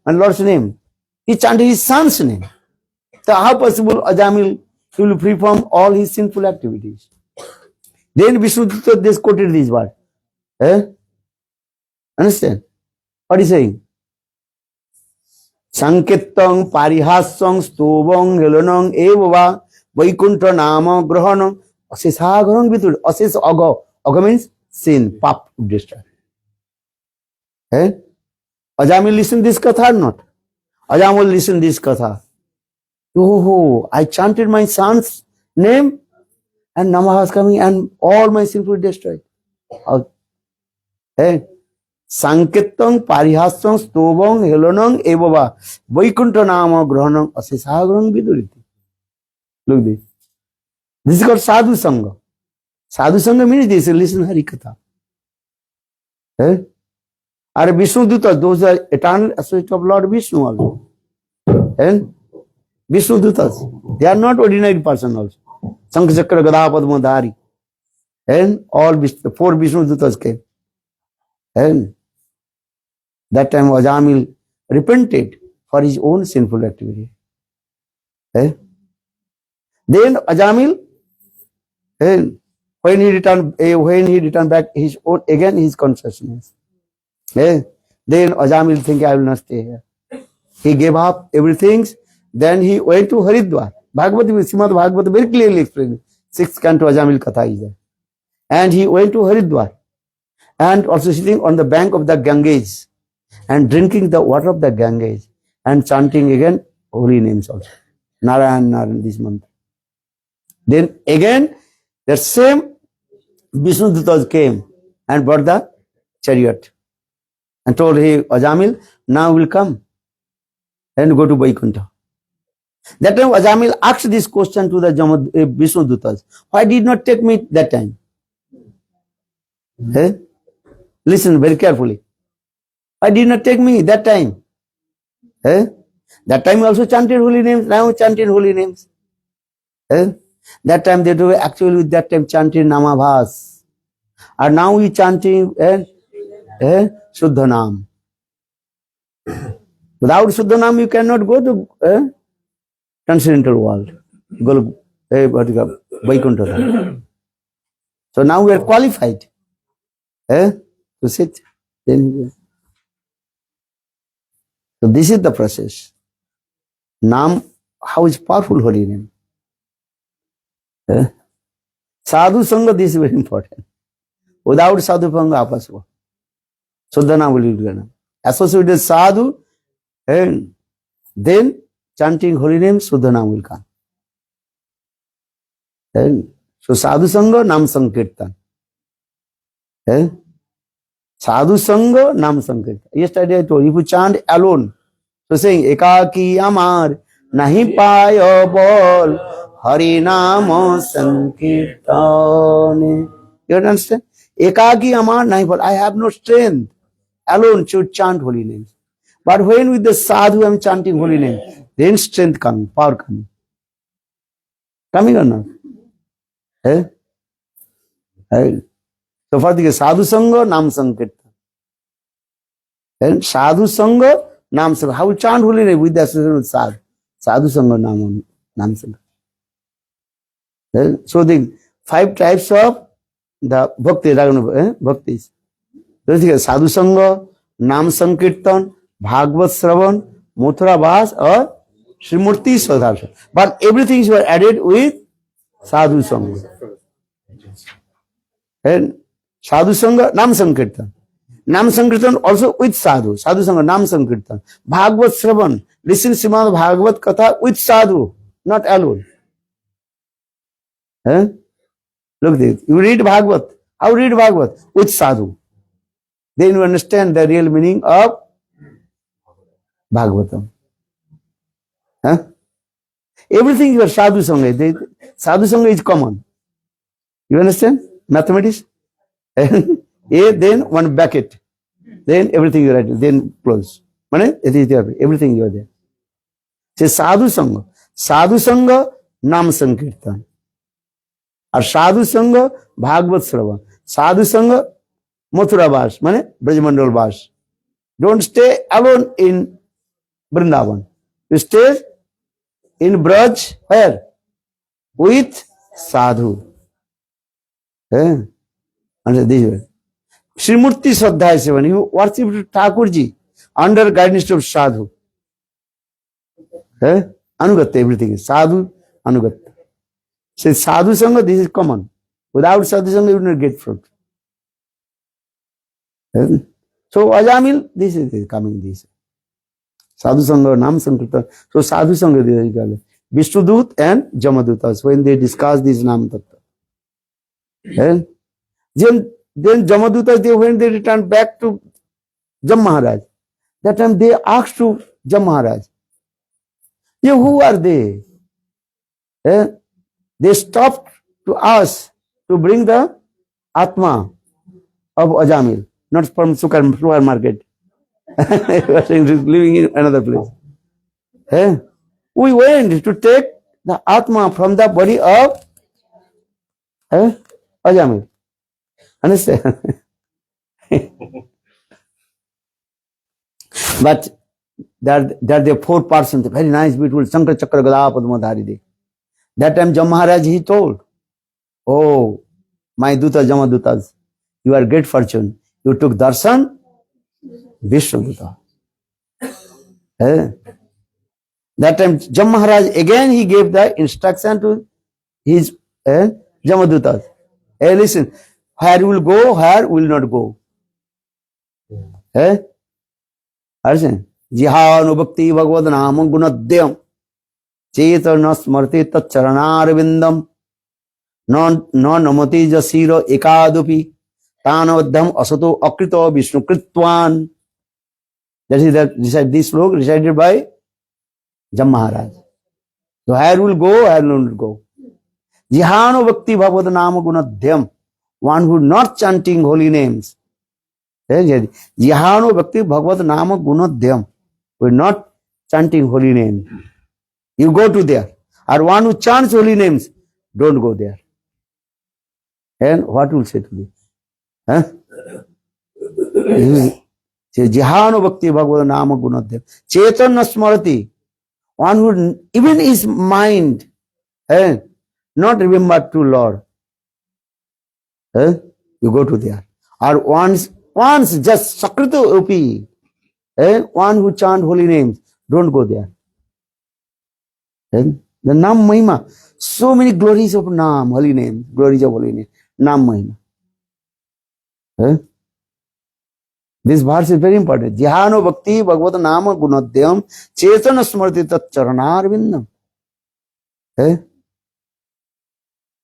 and Lord's name. He chanted his son's name. So how possible Ajamil will perform all his sinful activities? Then Vishnu Dutas they quoted this word. Understand? What is saying? Sanketang parihasang stobang helonang evava vaikuntha nama grahanang asisagarang vitur. Asis aga. Aga means sin, pap, destroy. Ajamil listen this katha or not? Ajamil listen this katha. Oh, I chanted my son's name and Namah was coming and all my sinful destroyed. Sanketang parihasang stobang helonang evava vaikuntha nama grahanang asisagarang viduriti. Look this. This is called sadhu sangha. Sadhu sangha means this, listen Harikatha. Are Vishnu Dutas, those are eternal associates of Lord Vishnu also. And Vishnu Dutas, they are not ordinary person also. Sankha Chakra Gada Padma Dhari. And all the four Vishnu Dutas came. And that time Ajamil repented for his own sinful activity. Eh? Then Ajamil, when he returned back his own again his consciousness. Then Ajamil think I will not stay here. He gave up everything. Then he went to Haridwar. Srimad Bhagavad very clearly explained. 6th canto Ajamil Katha is there. And he went to Haridwar. And also sitting on the bank of the Ganges and drinking the water of the Ganges and chanting again holy names also. Narayan, Narayan, this month. Then again, the same Vishnudutas came and brought the chariot and told him, Ajamil, now will come and go to Vaikuntha. That time Ajamil asked this question to the Vishnudutas. Why did not take me that time? Listen very carefully. Why did not take me that time? That time we also chanted holy names, now chanted holy names. That time they do actually with that time chanting Namabhas. And now we chanting Shuddhanam. Without Shuddhanam you cannot go to transcendental world. Vaikuntha. So now we are qualified to sit. Then so this is the process. Nam, how is powerful holy name? Sadhu Sangha, this is very important. Without Sadhu Sangha, apasva. Shuddhana will be done. Associated with Sadhu, and then chanting holy name, Shuddhana will come. So Sadhu Sangha, Nam Sankirtan. Sadhu Sangha, Nam Sankirtan. Yesterday I told you, if you chant alone, so saying, Ekaki Amar, Nahi Payo Bol, Hari Namo Sankirtane. You understand? Ekaki Amar, Nahi Bol. I have no strength alone to chant holy names. But when with the sadhu I am chanting holy name, then strength coming, power coming. Coming or not? So for the sadhu sangha, nam sankirtan. And sadhu sangha, nam sankirtan. How we chant holy name with the association with sadhu? Sadhu sangha, nam sankirtan. So the 5 types of the bhakti, bhaktis. Sadhu sangha, nam sankirtan, Bhagavad Shravan, Mathura Vas or Srimurti Sadharshan. But everything is added with Sadhu Sangha. And Sadhu Sangha, Nam Sankirtan. Nam Sankirtan also with Sadhu. Sadhu Sangha, Nam Sankirtan. Bhagavad Shravan. Listen Srimad Bhagavad Katha with Sadhu, not alone. Look this. You read Bhagavad. How read Bhagavad? With Sadhu. Then you understand the real meaning of Bhagavatam. Everything is Sadhu Sangha. Sadhu Sangha is common. You understand? Mathematics? Then one bracket. Then everything you write. Then close. Everything you are there. Say Sadhu Sangha. Sadhu Sangha, Nam Sankirtan. Or Sadhu Sangha, Bhagavad Shravan. Sadhu Sangha, Mathura Vas. Brajamandal Vas. Don't stay alone in Vrindavan. You stay in Braj, where? With Sadhu. Under this way. Srimurti Sadhya Sevan. You worship Thakurji under guidance of Sadhu. Anugatta, everything is Sadhu, Anugatta. Say Sadhu Sangha, this is common. Without Sadhu Sangha, you will not get fruit. So Ajamil, this is coming this. Sadhu Sangha, Nam Sankirtan. So Sadhu Sangha, Vishnudut and Jamadutas, when they discuss this Nam Tattva. Then Jamadutas, when they return back to Jam Maharaj, that time they asked to Jam Maharaj, who are they? They stopped to ask to bring the Atma of Ajamil, not from supermarket. Living in another place. We went to take the Atma from the body of Ajamil. Understand? But they're the 4 persons, very nice, beautiful, Shankar Chakra Gada Padmadharide. That time Jam Maharaj, he told, oh, my Duta Jamadutas, you are great fortune. You took darshan, Vishnu Duta. That time Jam Maharaj, again he gave the instruction to his Jamadutas. Hey, listen, where you will go, where will not go. Arjun, Jihanu Bhakti Bhagavad Namam Gunadyam Chetana Smrti Taccharanarvindam Non Namati Jasiro Ekadupi Tanavaddham Asato Akrito Vishnu Kritwan. That is this slok recited by Jam Maharaj. So where will go, where will not go. Jihanu Bhakti Bhagavad Nama Gunadyam, one who not chanting holy names. Jihanu Bhakti Bhagavad Nama Gunadyam, we're not chanting holy names. You go to there. Or one who chants holy names, don't go there. And what will say to this? Jihanu Bhakti Bhagavad Nama Gunadyam. Chetana Smrati, one who even his mind not remember to Lord. You go to there. Or once just Sakrito Upi, one who chant holy names, don't go there. The Nam Mahima, so many glories of Nam, holy name, glories of holy name, Nam Mahima. This verse is very important. Jihano Bhakti Bhagavad Nama Gunadyam Chetana Smrti Tat Charanarvindam.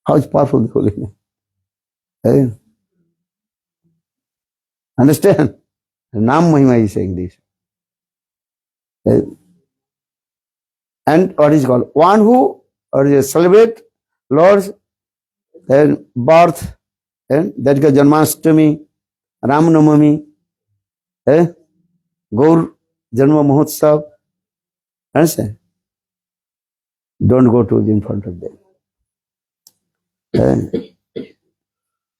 How is powerful the holy name? Understand? Nam Mahima is saying this. And what is called? One who celebrate Lord's birth, that is Janmashtami, Ramnamami, Gaur Janma Mahotsav. Understand? Don't go to in front of them.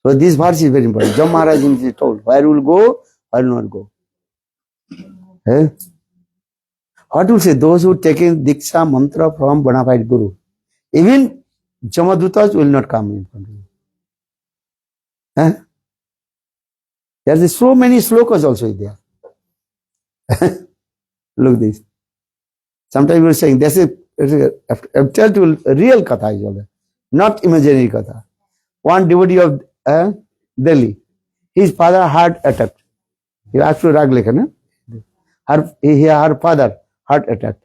So this verse is very important. Jam Maharaj is told, where will go, where will not go. What will say? Those who taken Diksha mantra from bona fide Guru. Even Jamadutas will not come in front of you. There are so many slokas also there. Look this. Sometimes we are saying, this is, I've told you real katha is all, not imaginary katha. One devotee of Delhi, his father heart attack. He actually Raglekha, her father heart attack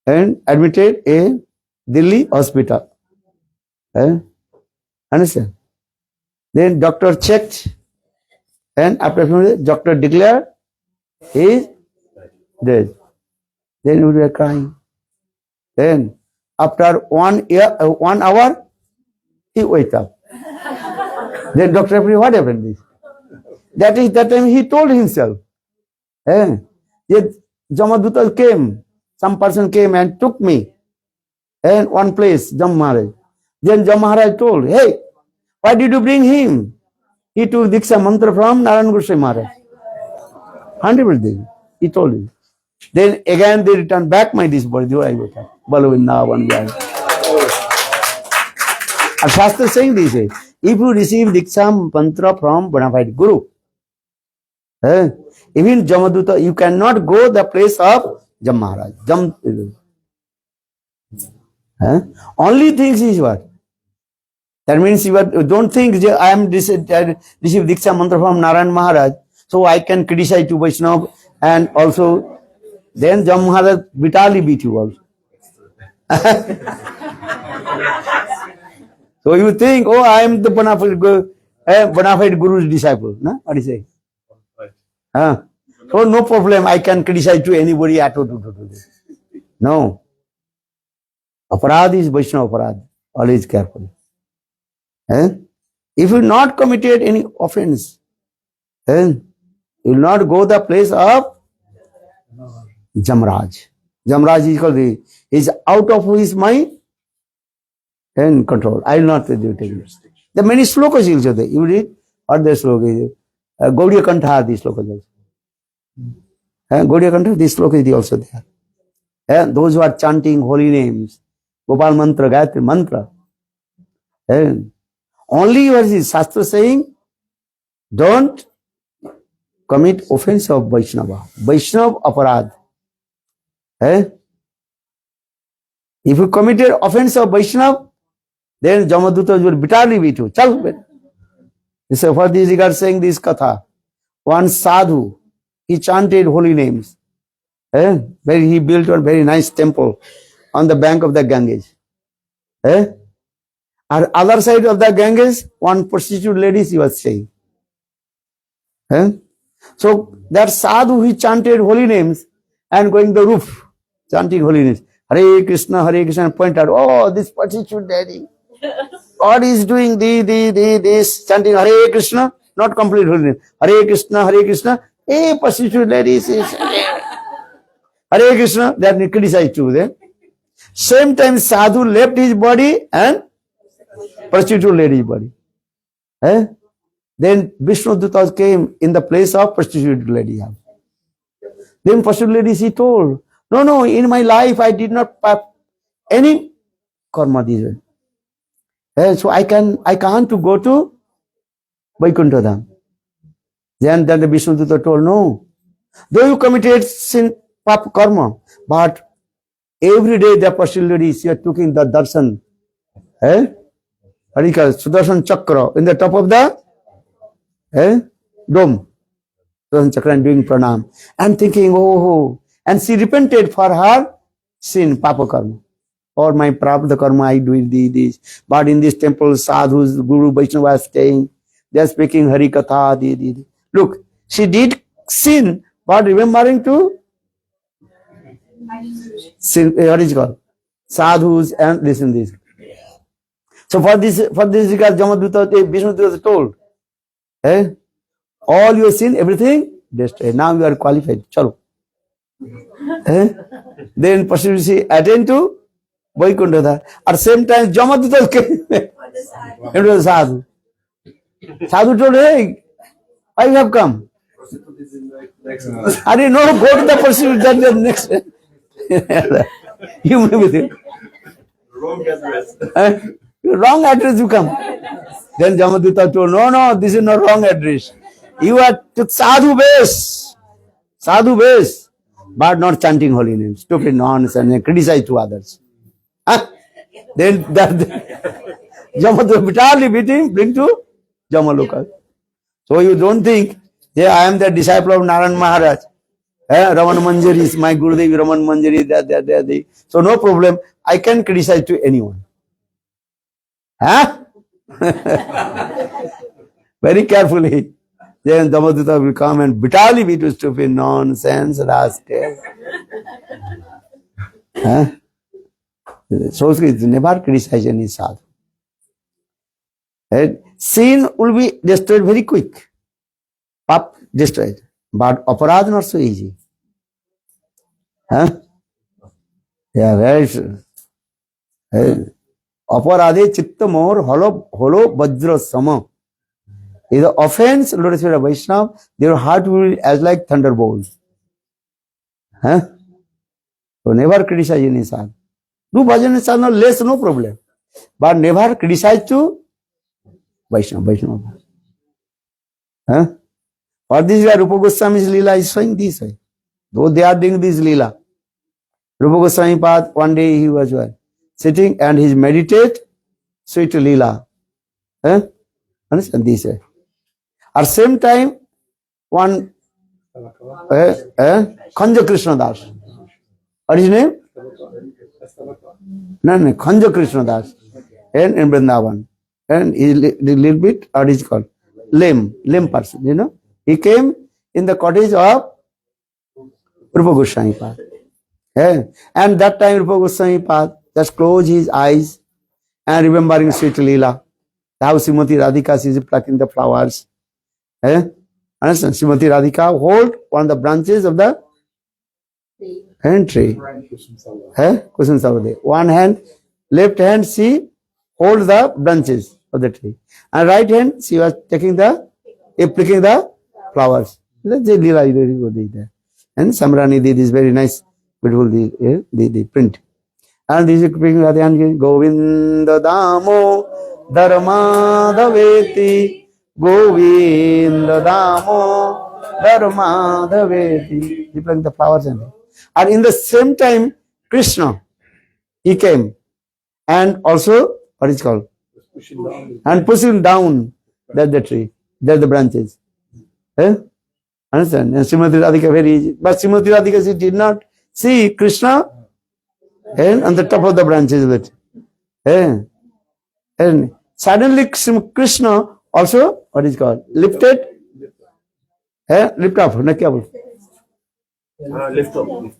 and admitted in Delhi hospital. Understand? Then doctor checked and after doctor declared he is dead. Then we were crying. Then after 1 hour, he wake up. Then doctor asked, what happened? That time he told himself. Jamaduta came, some person came and took me in one place, Jam Maharaj. Then Jam Maharaj told, hey, why did you bring him? He took Diksha mantra from Narayan Goswami Maharaj. 100%. He told him. Then again they returned back this body. Balavinda, one guy. And Shastra is saying this, if you receive Diksha mantra from bona fide Guru, even Jamaduta, you cannot go the place of Jam Maharaj. Only things is what? That means you don't think I am received Diksha mantra from Narayan Maharaj, so I can criticize to Vaishnava and also then Jam Maharaj bitterly beat you also. So you think, oh, I am the bona fide Guru's disciple. No? What do you say? So no problem, I can criticize to anybody. No. Aparad is Vaishnava aparad. Always careful. If you not committed any offense, then you will not go the place of Jamraj. Jamraj is called is out of his mind and control. I will not do it. There are many slokas also there. You read what the sloka is. Gaudiya Kantha, these slokas Gaudiya Kantra, this sloka is also there. Those who are chanting holy names, Gopal mantra, Gayatri mantra. Only what is Shastra saying, don't commit offense of Vaishnava. Vaishnava aparad. If you committed offense of Vaishnava, then Jamaduta will bitterly beat you. Chal. So for this regard saying this katha, one sadhu, he chanted holy names. Where he built a very nice temple on the bank of the Ganges. On other side of the Ganges, one prostitute lady he was saying. So that sadhu, he chanted holy names and going the roof, chanting holy names. Hare Krishna, and point out, oh, this prostitute lady. God is doing this, chanting Hare Krishna, not complete holy name. Hare Krishna, hey, prostitute lady says, Hare Krishna, they are criticized too there. Same time sadhu left his body and prostitute lady's body. Then Vishnu Dutas came in the place of prostitute lady. Then prostitute lady, she told, no, in my life I did not have any karma this way. So I can't to go to Vaikuntha Dham. Then the Vishnu Dutta told, no, though you committed sin, pap karma, but every day the prostitute lady, she was taking the darshan. Harika, Sudarshan Chakra in the top of the dome. Sudarshan Chakra and doing pranam. And thinking, oh, and she repented for her sin, papa karma. Or my prabhupada karma, I do this. But in this temple, sadhus, Guru Vaishnava are staying. They are speaking Harikatha. Look, she did sin, but remembering to sin, what is it called? Sadhus and listen this. So for this regard, Jamaduta, Vishnu Duta told, all your sin, everything, destroy. Now you are qualified. Chalo. Then Pashurisi attend to Vaikuntha. At the same time, Jamaduta came into the sadhu. Sadhu told, hey, why you have come? I didn't know, go to the prostitute, then the next. You may with it. Wrong address. Wrong address you come. Then Jamaduta told, no, this is not wrong address. You are to sadhu base, but not chanting holy names. Stupid nonsense and criticize to others. Then Jamaduta bitterly beat him, bring to Jamaloka. So you don't think, yeah, I am the disciple of Narayan Maharaj. Raman Manjari is my Gurudev, Raman Manjari, so no problem, I can criticize to anyone. Very carefully. Then Jamaduta will come and bitterly beat you, stupid nonsense, rascal. So it's never criticize any sadhu. Sin will be destroyed very quick. Pap destroyed. But aparad not so easy. Yeah, very true. Aparade chitta more holo vajra sama. If the offense, Lord Spirit of Vaishnava, their heart will be as like thunderbolts. So never criticize any sadhu. Do bhajan and sadhana less, no problem. But never criticize to Vaishnava. For this way, Rupa Goswami's Leela is showing this way. Though they are doing this Leela. Rupa Goswami Pad, one day he was sitting and he meditate sweet Leela. Understand this way. At the same time, one Khanja Krishna Das. What is his name? No, Khanja Krishna Das. And in Vrindavan. And he a little bit, what is it called? Lame person, you know. He came in the cottage of Rupa Goswami Pad. And that time Rupa Goswami Pad just closed his eyes and remembering sweet Leela. How Srimati Radhika is plucking the flowers. Understand? Srimati Radhika hold one of the branches of the tree. Kusum Savade. One hand, left hand she hold the branches of the tree. And right hand she was taking picking the flowers. Let's say Leela. And And Samrani did this very nice, beautiful the print. And this is Govinda Damo Dharmadhaveti Govinda Damo Dharmadhaveti. He playing the flowers and in the same time Krishna, he came and also what is called and pushing down that the tree, that the branches. Understand? And Srimati Radhika very easy. But Srimati Radhika, she did not see Krishna on the top of the branches of it. And suddenly Krishna also, what is called, lifted, lift up, Lift up.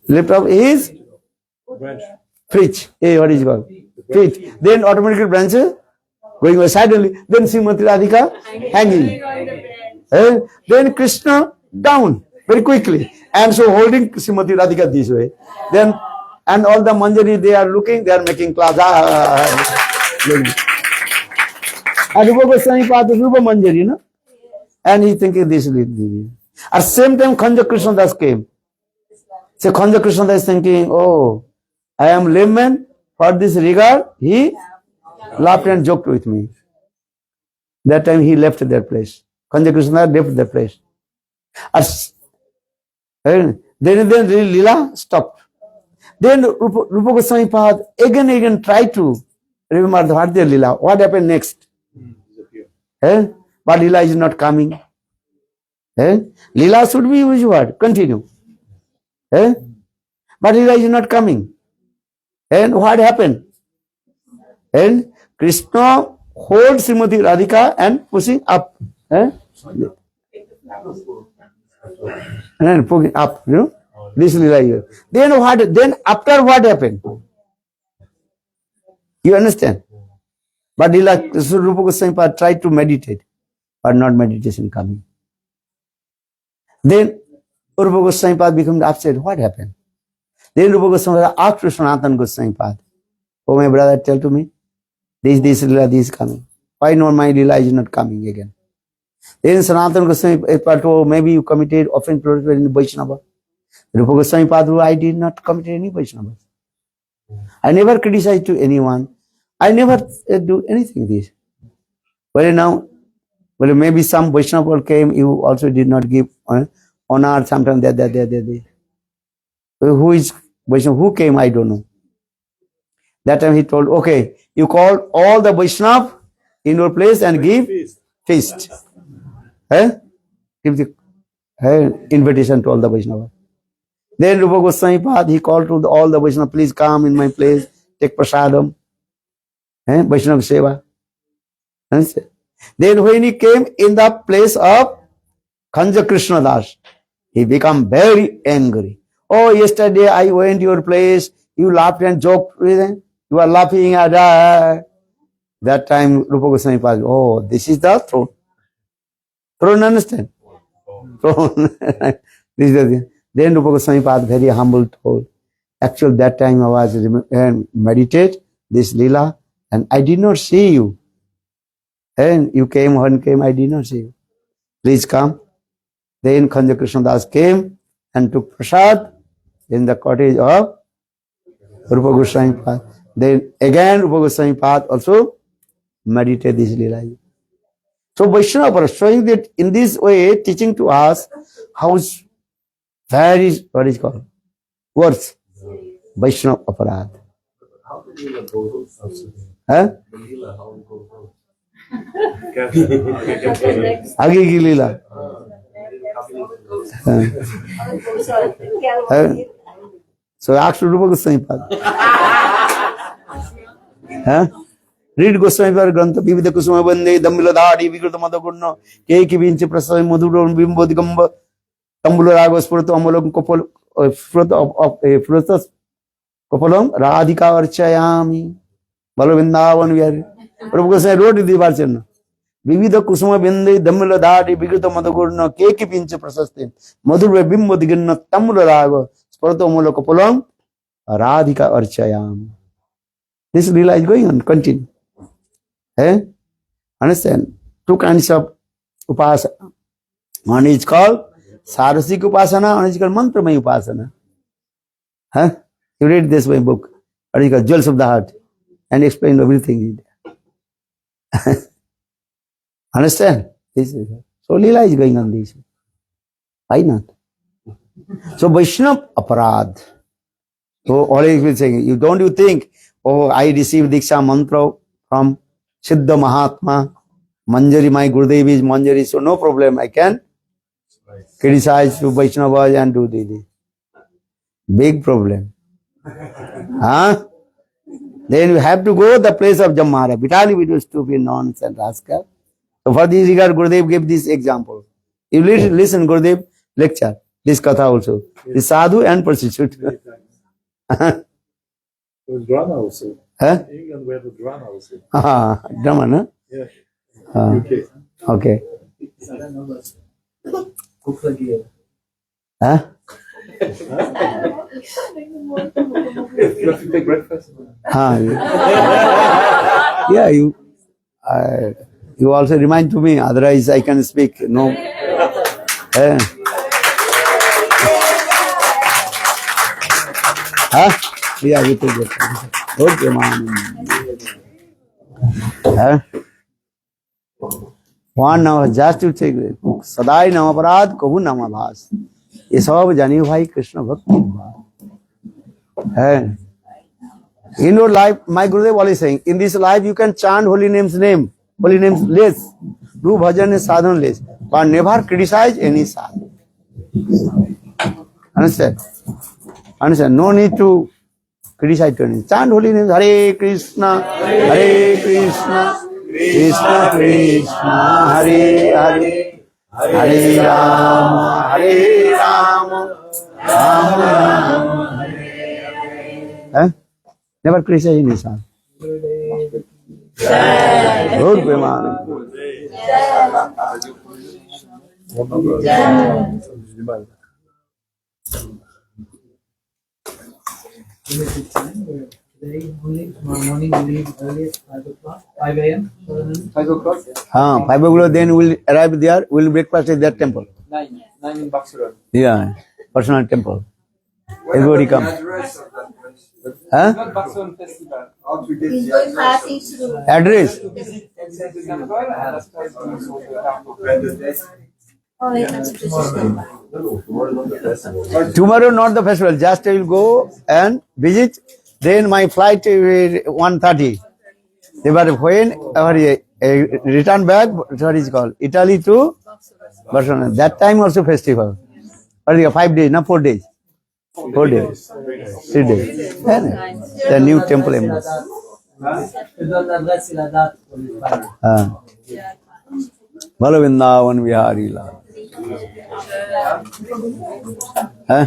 lift up his feet. What is called? Feet. Then automatically branches going away suddenly. Then Srimati Radhika hanging. Then Krishna down very quickly. And so holding Srimati Radhika this way. Then, and all the Manjari, they are looking, they are making class. And Rupa Goswami Pada Rupa Manjari, no? And he thinking this will be. At the same time, Khanja Krishna Das came. So Khanja Krishna Das thinking, oh, I am layman. For this regard, he laughed and joked with me. That time he left that place. Khanja Krishna left that place. Then Leela stopped. Then Rupa Goswami Pad again tried to remember what their Leela. What happened next? But Leela is not coming. Leela should be used what? Continue. But Leela is not coming. And what happened? And Krishna holds Srimati Radhika and pushing up. And pushing up, you know. This Leela here. Then after what happened? You understand? But Leela, Rupa Goswami Pad tried to meditate, but not meditation coming. Then Rupa Goswami Pad became upset. What happened? Then Rupa Goswami Pad asked Sanatana Goswami Pad, oh my brother, tell to me, this Leela, this is coming. Why not my Leela is not coming again? Then Sanatana Goswami Pad told, maybe you committed offense in the Vaishnava. Rupa Goswami Pad, I did not commit any Vaishnava. I never criticized to anyone. I never do anything this. Well, maybe some Vaishnava came, you also did not give honor, sometimes that. Who is Vaishnava? Who came? I don't know. That time he told, okay, you call all the Vaishnava in your place and give feast. Give the invitation to all the Vaishnava. Then Rupa Goswami Pad, he called to all the Vaishnava, please come in my place, take prasadam. Vaishnava Seva. Then when he came in the place of Khanja Krishna Das, he became very angry. Oh, yesterday I went to your place, you laughed and joked with him. You are laughing at that time Rupa Goswami Pad, oh, this is the throne. Throne, understand? Throne. This is the thing. Then Rupa Goswami Pad, very humble, told, actually that time I was meditate this Leela and I did not see you. And you came, one came, I did not see you. Please come. Then Khanja Krishna Das came and took prasad in the cottage of Rupa Goswami Pad. Then again Rupa Goswami Pad also meditate this Leela. So Vaishnava showing that in this way, teaching to us how very, what is called, worse, Vaishnava Aparad. How did Leela go? The Leela, how it goes? आगे की लीला So ask Rupa Goswami Pad. Read Goswami Pad Grantha Vividha Kusuma Bande Dambila Dhari Vikrita Madhagurna Keki Vinci Prasai Madhuron Bimbo Digamba Tambula Ragos Purto Amolom Kopol Frutas Kopolom Radhika Archayami Balavindavan we are Rupa Goswami wrote the version. Vividha Kusuma Binde Dambila Dhari Vikrita Madhagurna Keki Vinci Prasastin Madhur Bimbo Digana Tambula Rago Spurto Amolo Kopolom Radhika Archayami. This Leela is going on, continue. Understand? Two kinds of upasana. One is called Sarasic Upasana, and it's called Mantramay Upasana. Huh? You read this my book, what is called Jewels of the Heart, and explain everything. Understand? This is, so Leela is going on this. Why not? So Vaishnava Aparad. So always will saying, you don't you think, oh, I received Diksha mantra from Siddha Mahatma, Manjari, my Gurudev is Manjari, so no problem, I can criticize to Vaishnavas and do this. Big problem. Huh? Then you have to go to the place of Jamara. Vitali video stupid nonsense rascal. So for this regard, Gurudev gave this example. You listen Gurudev lecture, this katha also. The sadhu and prostitute. There was drama also. Huh? In England we have a drama also. Drama, no? Yeah. Okay. Okay. Huh? You have to take breakfast. Yeah, you also remind to me, otherwise I can speak. No. Huh? Yeah, you take it. Okay, man. Huh? 1 hour, just to take it. Sadai Namaparad, Kahu Namabhas. ये सब जानिए भाई कृष्ण भक्ति है. In your life, my Gurudev always saying, in this life you can chant holy names less, do bhajan and sadhan less, but never criticize any sadhu. Understand? Understand? No need to criticize any. Chant holy names, Hare Krishna, Krishna Krishna, Hare Hare. Hare Rama, Rama Rama, Hare. Never criticize any son. Good Premanand. Today only, tomorrow morning we leave early at 5 o'clock, 5 a.m. 5 o'clock? 5 o'clock, then we'll arrive there, we'll breakfast at that temple. 9 in Barcelona. Yeah, personal temple. Everybody come. Huh? Not Barcelona Festival. He's going party to Address? To visit the temple and that's why it's also the oh, yeah, that's interesting. No, tomorrow not the festival. Tomorrow not the festival, just I will go and visit. Then my flight is 1:30. But when return back, what is called? Italy to Barcelona. That time also festival. 5 days, not 4 days. 4 days. 3 days. The new temple embassy. Bala Vrindavan Vihari Lal. Huh?